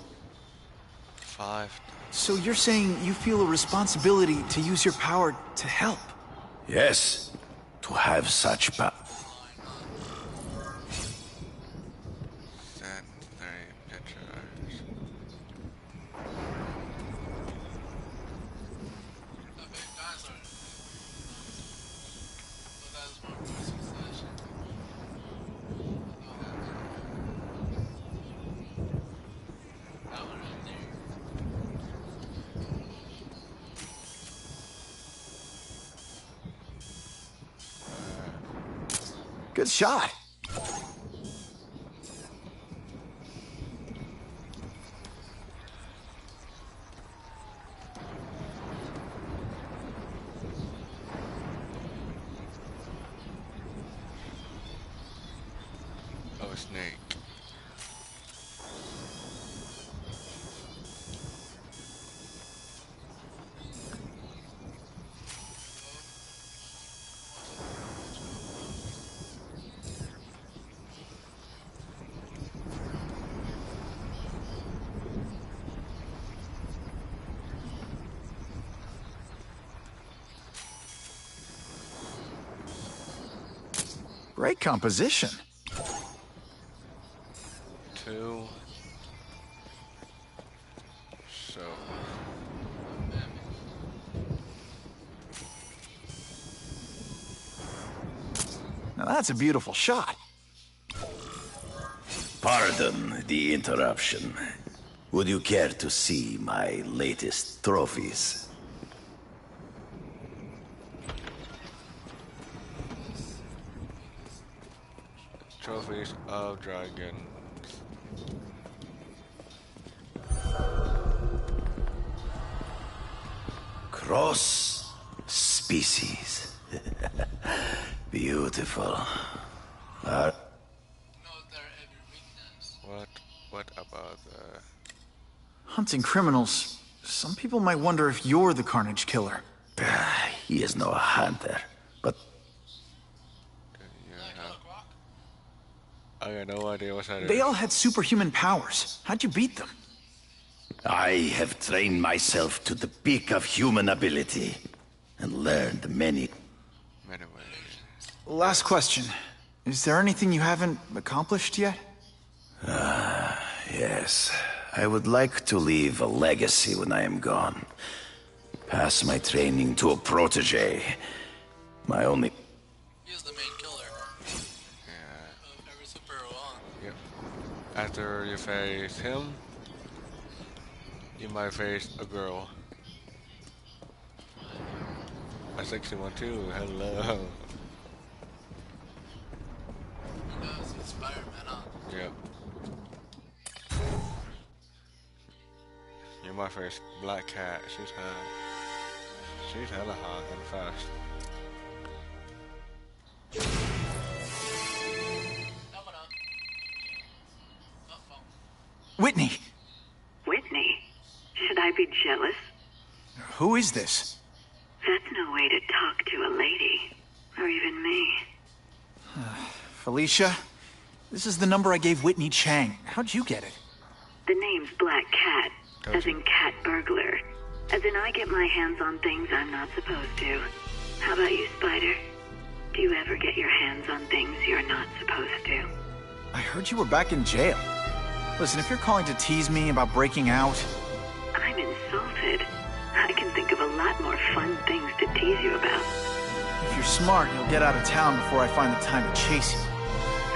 5. So you're saying you feel a responsibility to use your power to help? Yes, to have such power. Send 3 pictures. Good shot. Oh, snake. Great composition. 2. So. Now that's a beautiful shot. Pardon the interruption. Would you care to see my latest trophies? Trophies of dragons. Cross species. Beautiful. What about the... Hunting criminals. Some people might wonder if you're the Carnage Killer. He is no hunter, but... I got no idea what that is. They all had superhuman powers. How'd you beat them? I have trained myself to the peak of human ability and learned many ways. Last question. Is there anything you haven't accomplished yet? Yes. I would like to leave a legacy when I am gone. Pass my training to a protege. My only... He's the main killer. Yeah. Of every superhero on. Yep. After you face him, you might face a girl. A sexy one too. Hello. He knows he's Spider-Man, huh? Yep. You might face Black Cat. She's hot. She's hella hot and fast. Whitney! Whitney? Should I be jealous? Who is this? That's no way to talk to a lady. Or even me. Felicia? This is the number I gave Whitney Chang. How'd you get it? The name's Black Cat, as in cat burglar. As in I get my hands on things I'm not supposed to. How about you, Spider? Do you ever get your hands on things you're not supposed to? I heard you were back in jail. Listen, if you're calling to tease me about breaking out... I'm insulted. I can think of a lot more fun things to tease you about. If you're smart, you'll get out of town before I find the time to chase you.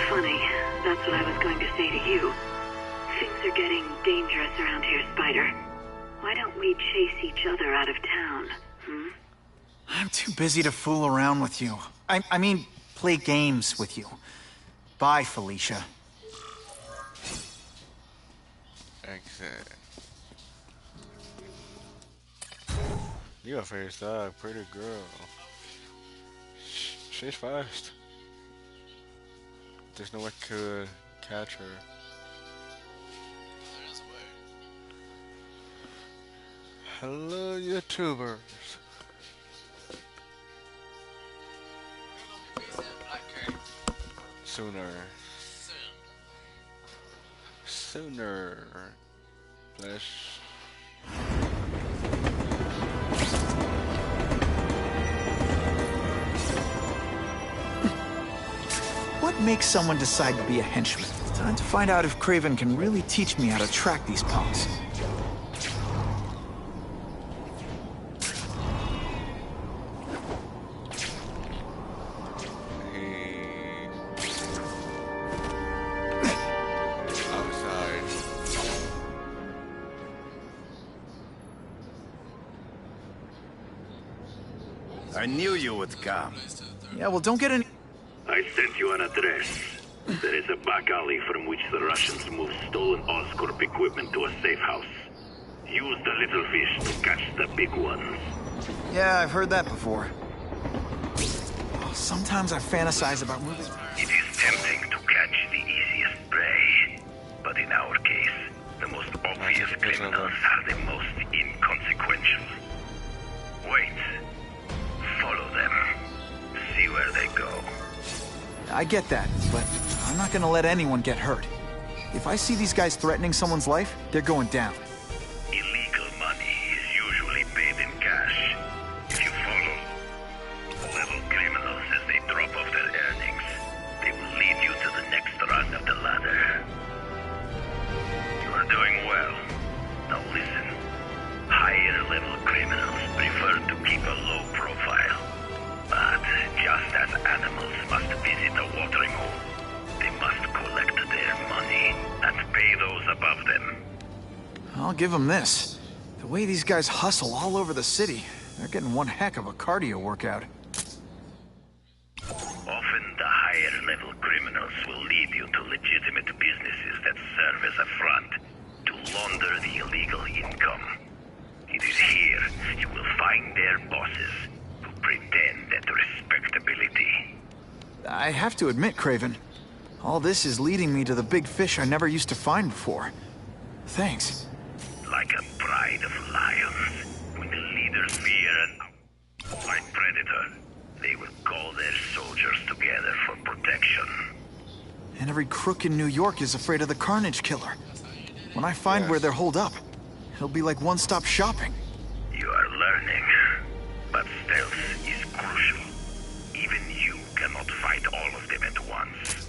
Funny, that's what I was going to say to you. Things are getting dangerous around here, Spider. Why don't we chase each other out of town, hmm? I'm too busy to fool around with you. I mean, play games with you. Bye, Felicia. Exit. You got face dog, pretty girl. She's fast. There's no way to catch her. There is a way. Hello, YouTubers. Sooner. Sooner. Flash. What makes someone decide to be a henchman? Time to find out if Craven can really teach me how to track these punks. I knew you would come. Yeah, well, don't get any... I sent you an address. There is a back alley from which the Russians move stolen Oscorp equipment to a safe house. Use the little fish to catch the big ones. Yeah, I've heard that before. Sometimes I fantasize about moving. It is tempting to catch the easiest prey. But in our case, the most obvious criminals are the most inconsequential. Wait. Follow them. See where they go. I get that, but I'm not gonna let anyone get hurt. If I see these guys threatening someone's life, they're going down. Illegal money is usually paid in cash. If you follow level criminals as they drop off their earnings, they will lead you to the next rung of the ladder. You are doing well. Now listen. Higher level criminals prefer to keep a low profile. But just as animals must visit a watering hole, they must collect their money and pay those above them. I'll give them this. The way these guys hustle all over the city, they're getting one heck of a cardio workout. Often the higher level criminals will lead you to legitimate businesses that serve as a front to launder the illegal income. It is here you will find their bosses who pretend at respectability. I have to admit, Craven, all this is leading me to the big fish I never used to find before. Thanks. Like a pride of lions, when the leaders fear an outside predator, they will call their soldiers together for protection. And every crook in New York is afraid of the Carnage Killer. When I find where they're holed up, it'll be like one-stop shopping. You are learning, but stealth is crucial. Even you cannot fight all of them at once.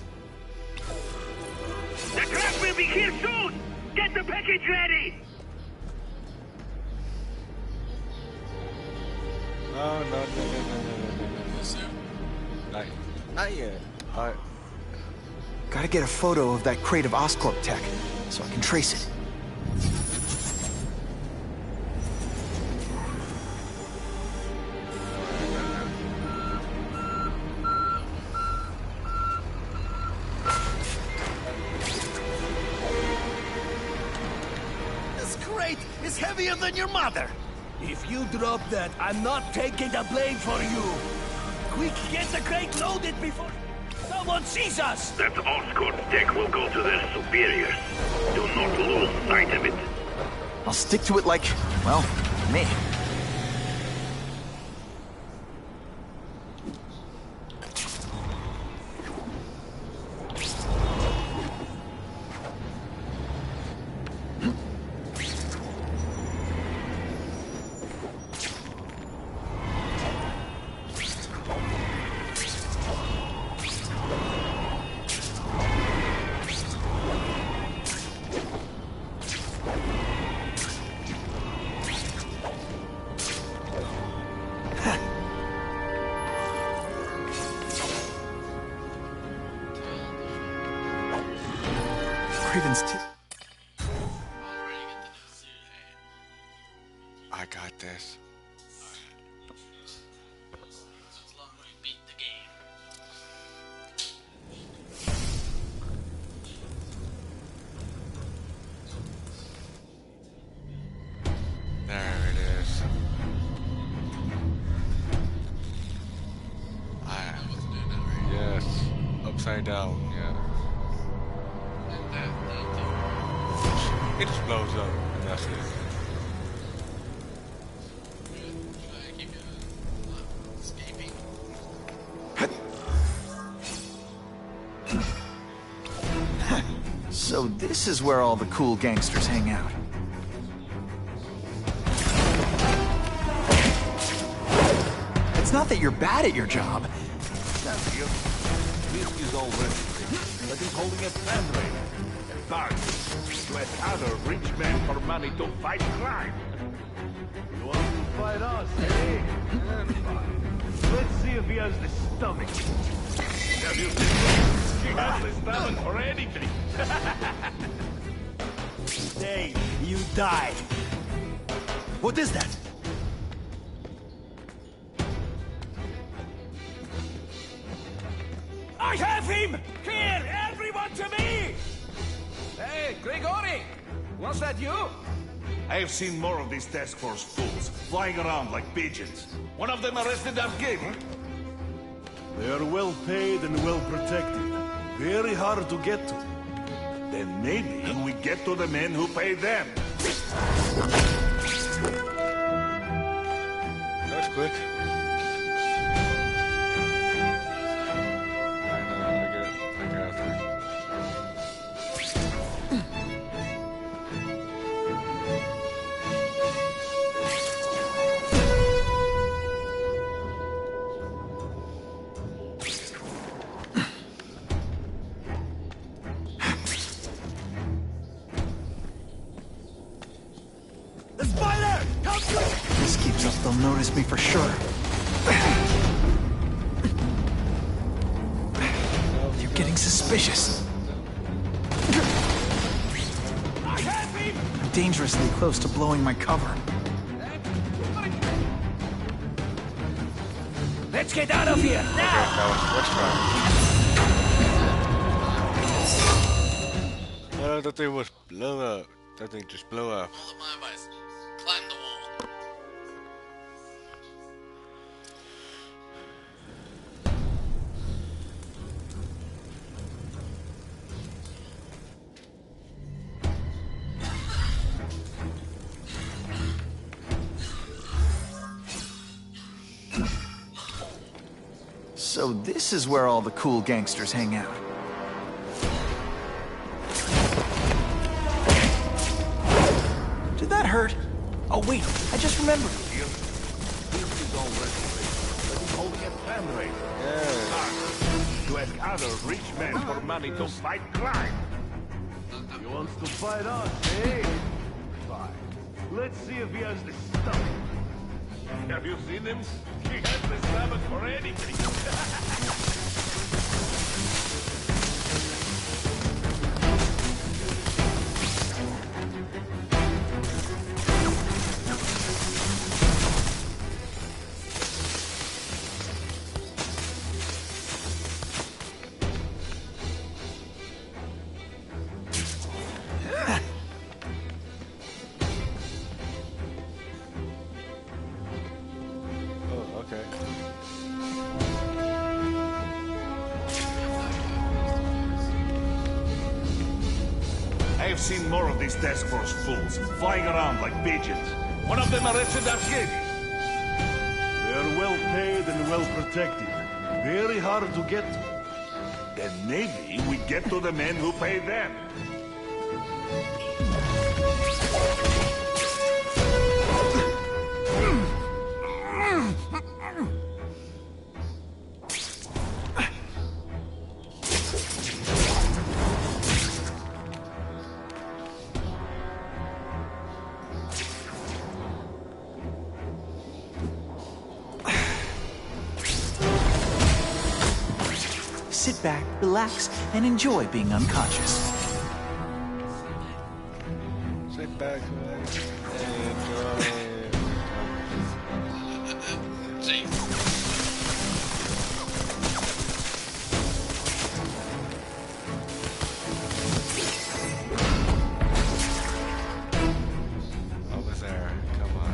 The truck will be here soon! Get the package ready! No. Not yet. Alright. Gotta get a photo of that crate of Oscorp tech, so I can trace it. This crate is heavier than your mother. If you drop that, I'm not taking the blame for you. Quick, get the crate loaded before someone sees us! That Oscorp tech will go to their superiors. Do not lose sight of it. I'll stick to it like, well, me. Craven's I got this. There it is. Yes. Upside down, yeah. It just blows up, and that's it. So this is where all the cool gangsters hang out. It's not that you're bad at your job. This is all ready. But he's holding a fundraiser. A party. To ask other rich men for money to fight crime. You want to fight us, eh? Let's see if he has the stomach. Have you seen? He has the stomach for anything. Dave, you died. What is that? I have him! Here, everyone to me! Hey, Grigori! Was that you? I have seen more of these task force fools flying around like pigeons. One of them arrested Arcady. They are well paid and well protected. Very hard to get to. Then maybe we get to the men who pay them. That's quick. I get after. The spider! Come quick! If this keeps up, they'll notice me for sure. They're getting suspicious. I have him! I'm dangerously close to blowing my cover. Let's get out of here now! Let's try. Oh, that thing was blow up. That thing just blew up. Follow my advice. Climb the wall. So this is where all the cool gangsters hang out. Did that hurt? Oh wait, I just remembered. Here, this is all restoration, but he's holding a fundraiser. To ask other rich men for money to fight crime. He wants to fight us, eh? Fine. Let's see if he has the stomach. Have you seen him? He has the stomach for anything. Oh, okay. I have seen more of these task force fools flying around like pigeons. One of them arrested Arcady. They are well paid and well protected. Very hard to get to. Then maybe we get to the men who pay them. Sit back, relax, and enjoy being unconscious. Sit back, relax, and enjoy. Over there, come on.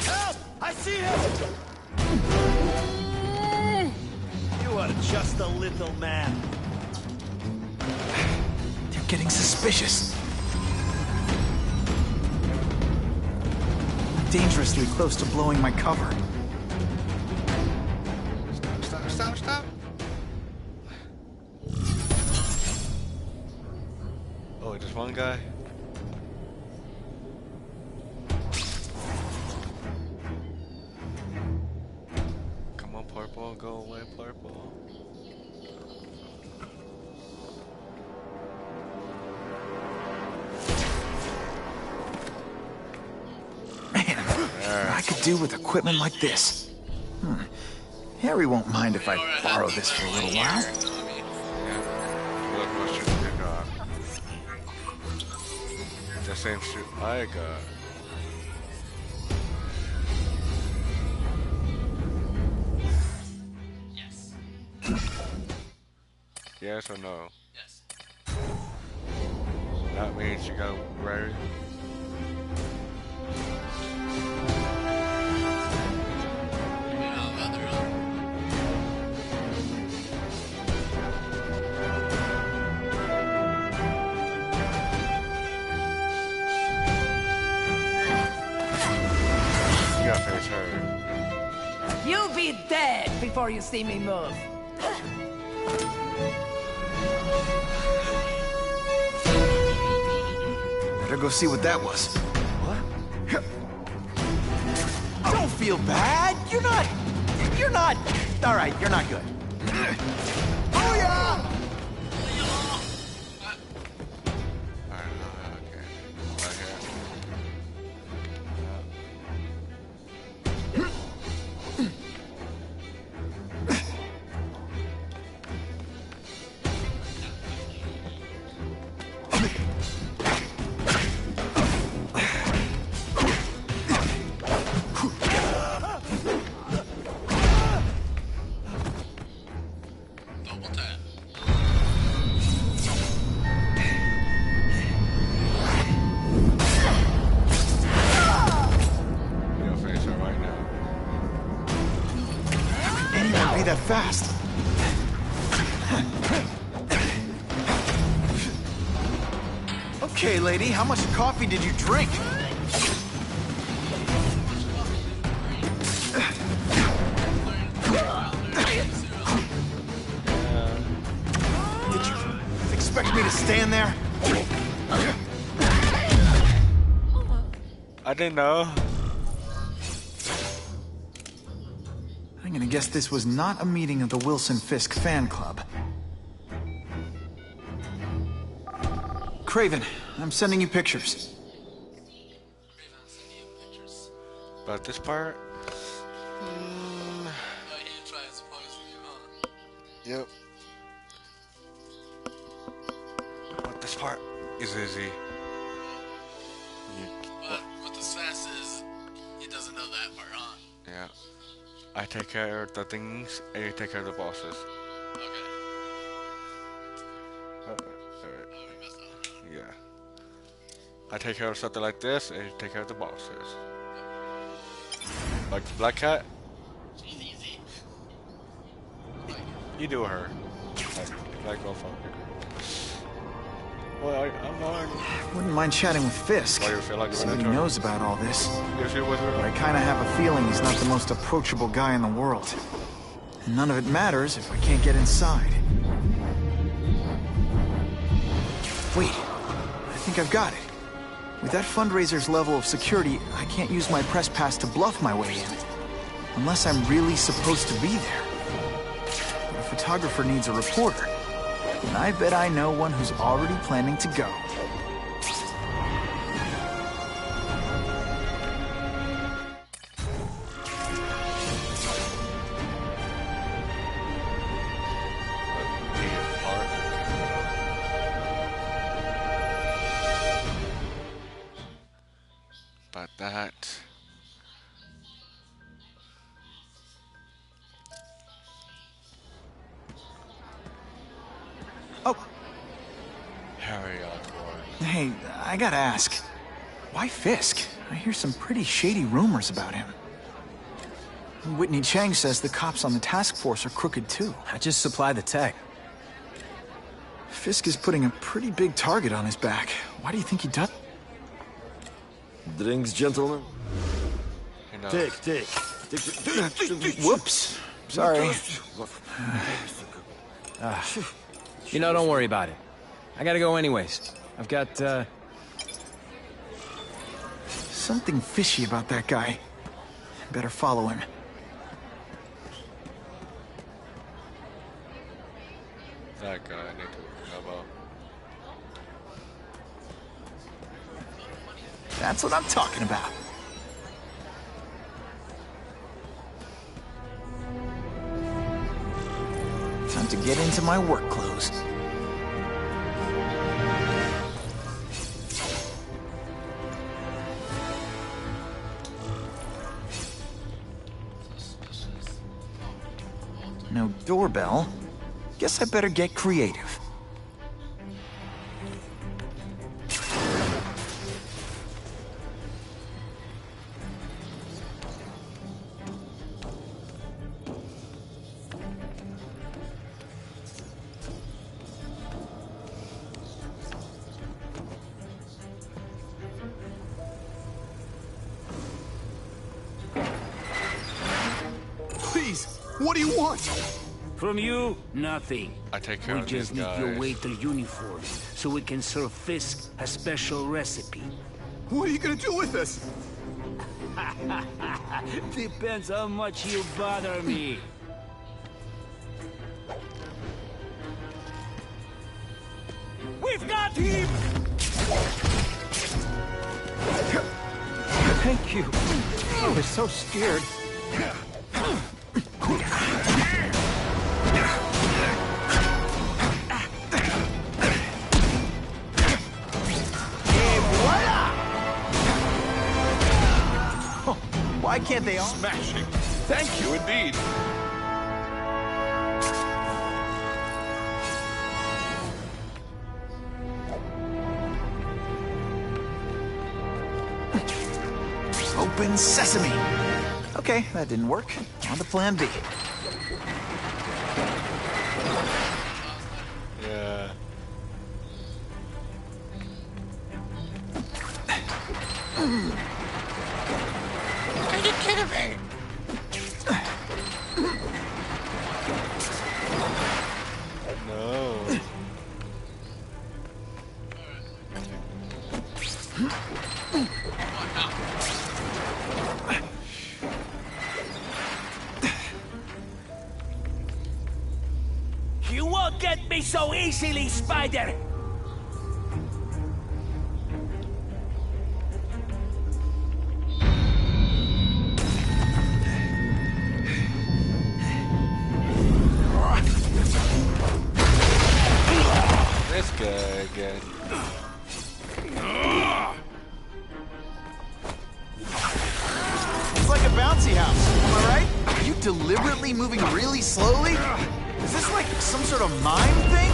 Help! I see him! You are just a little man. They're getting suspicious. I'm dangerously close to blowing my cover. Stop. Oh, just one guy? Come on, purple, go away, purple. do with equipment like this? Harry won't mind if I borrow this for a little while. Look what you got. The same suit I got. Yes. Yes or no? Yes. That means you got ready. You'll be dead before you see me move. Better go see what that was. What? Don't feel bad. You're not. All right, you're not good. Oh yeah! That fast. Okay, lady, how much coffee did you drink? Did you expect me to stand there? I didn't know. I'm gonna guess this was not a meeting of the Wilson Fisk fan club. Craven, I'm sending you pictures. But this part? Yep. But this part is easy. But what the sass is, he doesn't know that part, huh? Yeah. I take care of the things, and you take care of the bosses. Okay. Yeah. I take care of something like this, and you take care of the bosses. Like the Black Cat. She's easy. You do her. Like go fuck her. Well, I'm not. Wouldn't mind chatting with Fisk. Why you feel like See what he knows about all this. If you with her. But I kind of have a feeling he's not the most approachable guy in the world. And none of it matters if I can't get inside. Wait, I think I've got it. With that fundraiser's level of security, I can't use my press pass to bluff my way in. Unless I'm really supposed to be there. But a photographer needs a reporter. And I bet I know one who's already planning to go. But that. Oh. Harry Osborn. Hey, I gotta ask. Why Fisk? I hear some pretty shady rumors about him. Whitney Chang says the cops on the task force are crooked too. I just supply the tech. Fisk is putting a pretty big target on his back. Why do you think he does? Drinks, gentlemen? Take. Whoops. Sorry. You know, don't worry about it. I gotta go anyways. I've got, Something fishy about that guy. Better follow him. That guy I need to know about. That's what I'm talking about. get into my work clothes. No doorbell. Guess I better get creative. Please, what do you want? From you, nothing. I take care We of these just need guys. your waiter uniform, so we can serve Fisk a special recipe. What are you gonna do with us? Depends how much you bother me. We've got him! Thank you. I was so scared. Why can't they all? Smashing. Thank you indeed. Open sesame. Okay, that didn't work. On to plan B. Yeah. Are you kidding me? No. You won't get me so easily, Spider! This guy again. It's like a bouncy house, am I right? Are you deliberately moving really slowly? Is this like some sort of mime thing?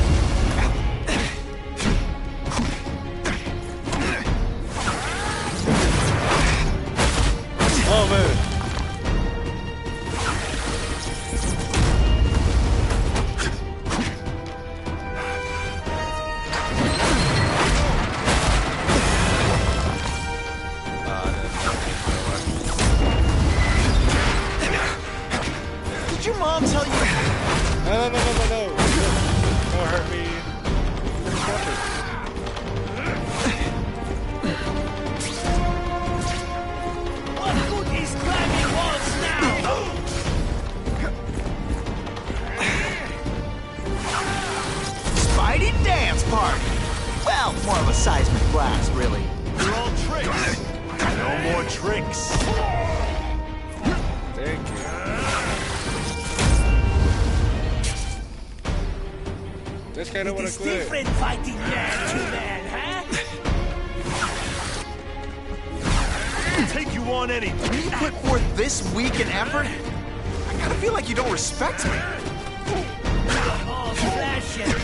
Oh man. Did your mom tell you? No. Don't hurt me. What good is climbing walls now? Spidey dance party. Well, more of a seismic blast, really. You're all tricks. No more tricks. Thank you. This guy don't want It's to quit. different fighting man to man, huh? Take you on anything. When you put forth this week and effort, I gotta feel like you don't respect me. Oh, flash and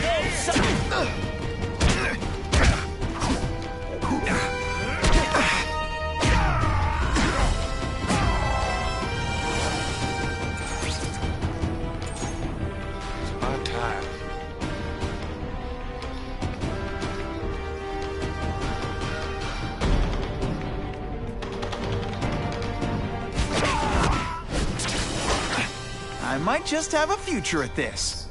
On time. I might just have a future at this.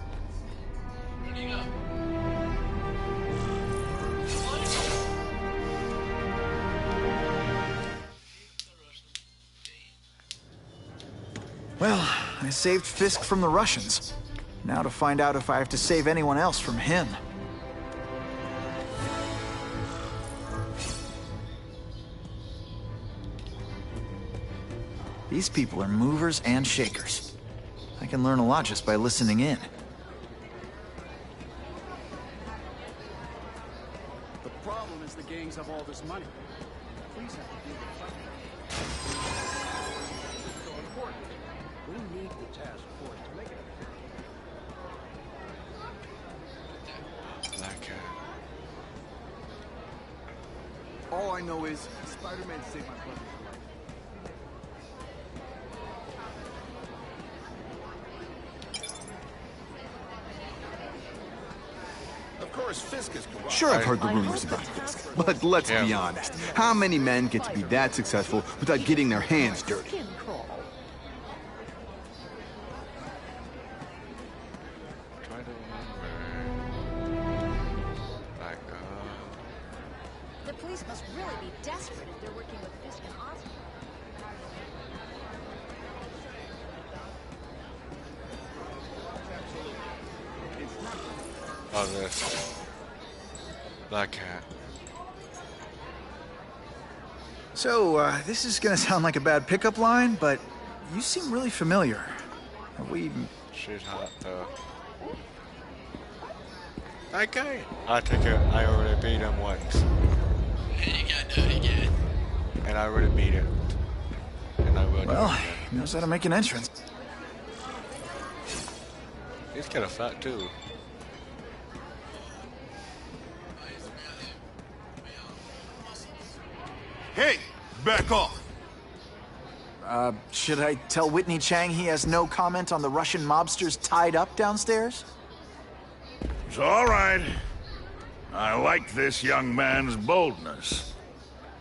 Well, I saved Fisk from the Russians. Now to find out if I have to save anyone else from him. These people are movers and shakers. I can learn a lot just by listening in. The problem is the gangs have all this money. Police have to deal with fighting. It's so important. We need the task force to make it. Black cat. All I know is Spider-Man saved my brother's life. Of course, Fisk is corrupt. Sure, I've heard the rumors about Fisk, but let's be honest. How many men get to be that successful without getting their hands dirty? Try to remember. Like, The police must really be desperate if they're working with Fisk and Osborn. oh, this. Black cat. So, this is gonna sound like a bad pickup line, but you seem really familiar. Have we... Shit hot, though. That guy. I take it. I already beat him once. And you gotta do it again. And I already beat him. And I will do Well, it again. he knows how to make an entrance. He's kind of fat, too. Hey, back off. Should I tell Whitney Chang he has no comment on the Russian mobsters tied up downstairs? It's all right. I like this young man's boldness.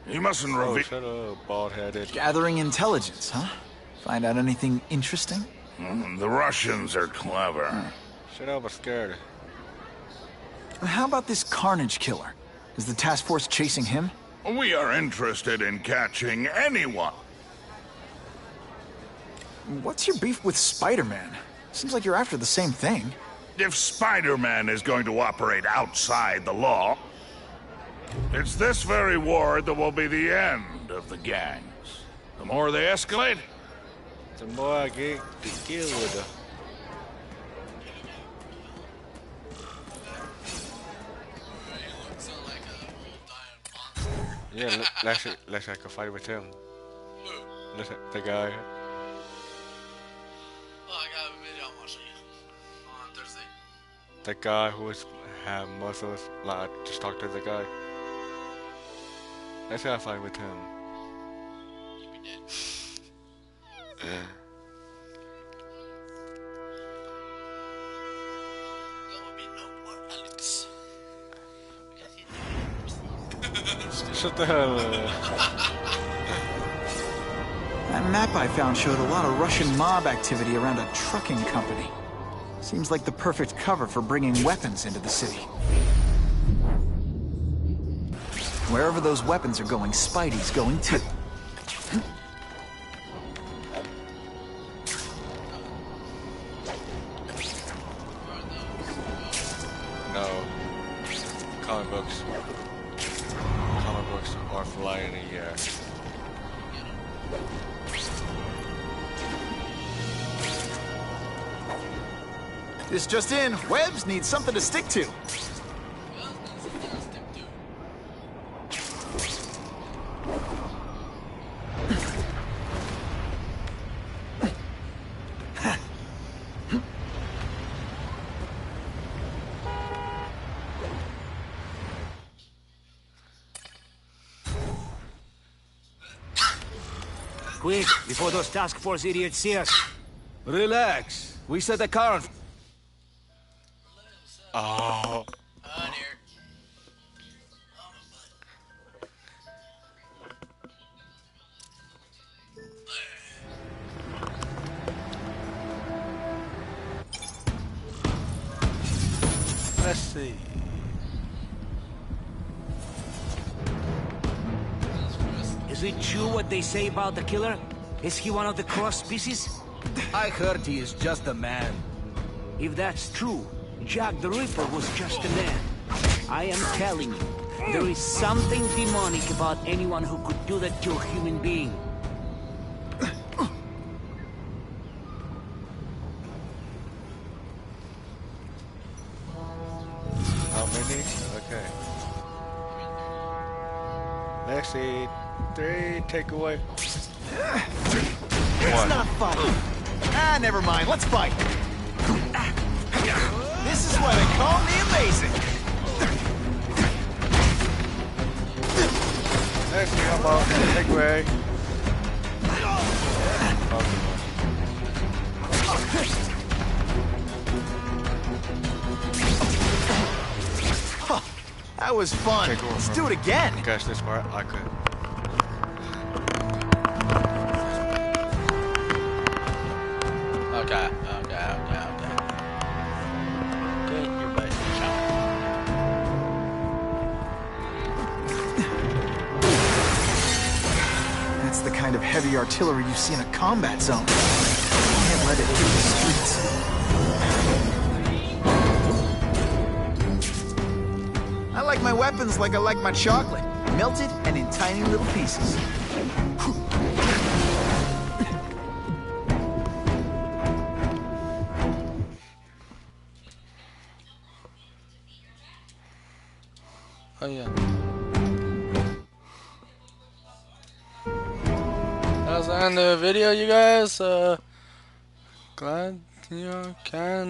He mustn't Oh, reveal... shut up, bald-headed. Gathering intelligence, huh? Find out anything interesting? The Russians are clever. Shut up, I'm scared. How about this Carnage killer? Is the task force chasing him? We are interested in catching anyone. What's your beef with Spider-Man? Seems like you're after the same thing. If Spider-Man is going to operate outside the law, it's this very war that will be the end of the gangs. The more they escalate, the more I get to deal with them. Yeah, let's like a fight with him. The guy. Oh, I got a video I'm watching on Thursday. The guy who have muscles, like just talk to the guy. Let's have a fight with him. You'd be dead. There will be no more Alex. Shut the hell up. That map I found showed a lot of Russian mob activity around a trucking company. Seems like the perfect cover for bringing weapons into the city. Wherever those weapons are going, Spidey's going too. No. Comic books. Comic books are flying in the air. This just in, Webbs needs something to stick to. Quick, before those task force idiots see us. Relax. We set the car on... Oh. Let's see. Is it true what they say about the killer? Is he one of the cross species? I heard he is just a man. If that's true, Jack the Ripper was just a man. I am telling you, there is something demonic about anyone who could do that to a human being. How many? Okay. Let's see. 3 takeaway. It's not fun. Ah, never mind. Let's fight. This is why they call me amazing. Let's see about takeaway. Huh, that was fun. Let's do it again. Catch this part. I could. Okay. Get your butt in the shower. That's the kind of heavy artillery you see in a combat zone. Can't let it hit the streets. I like my weapons like I like my chocolate. Melted and in tiny little pieces. Oh yeah. That was the end of the video, you guys. Glad you can.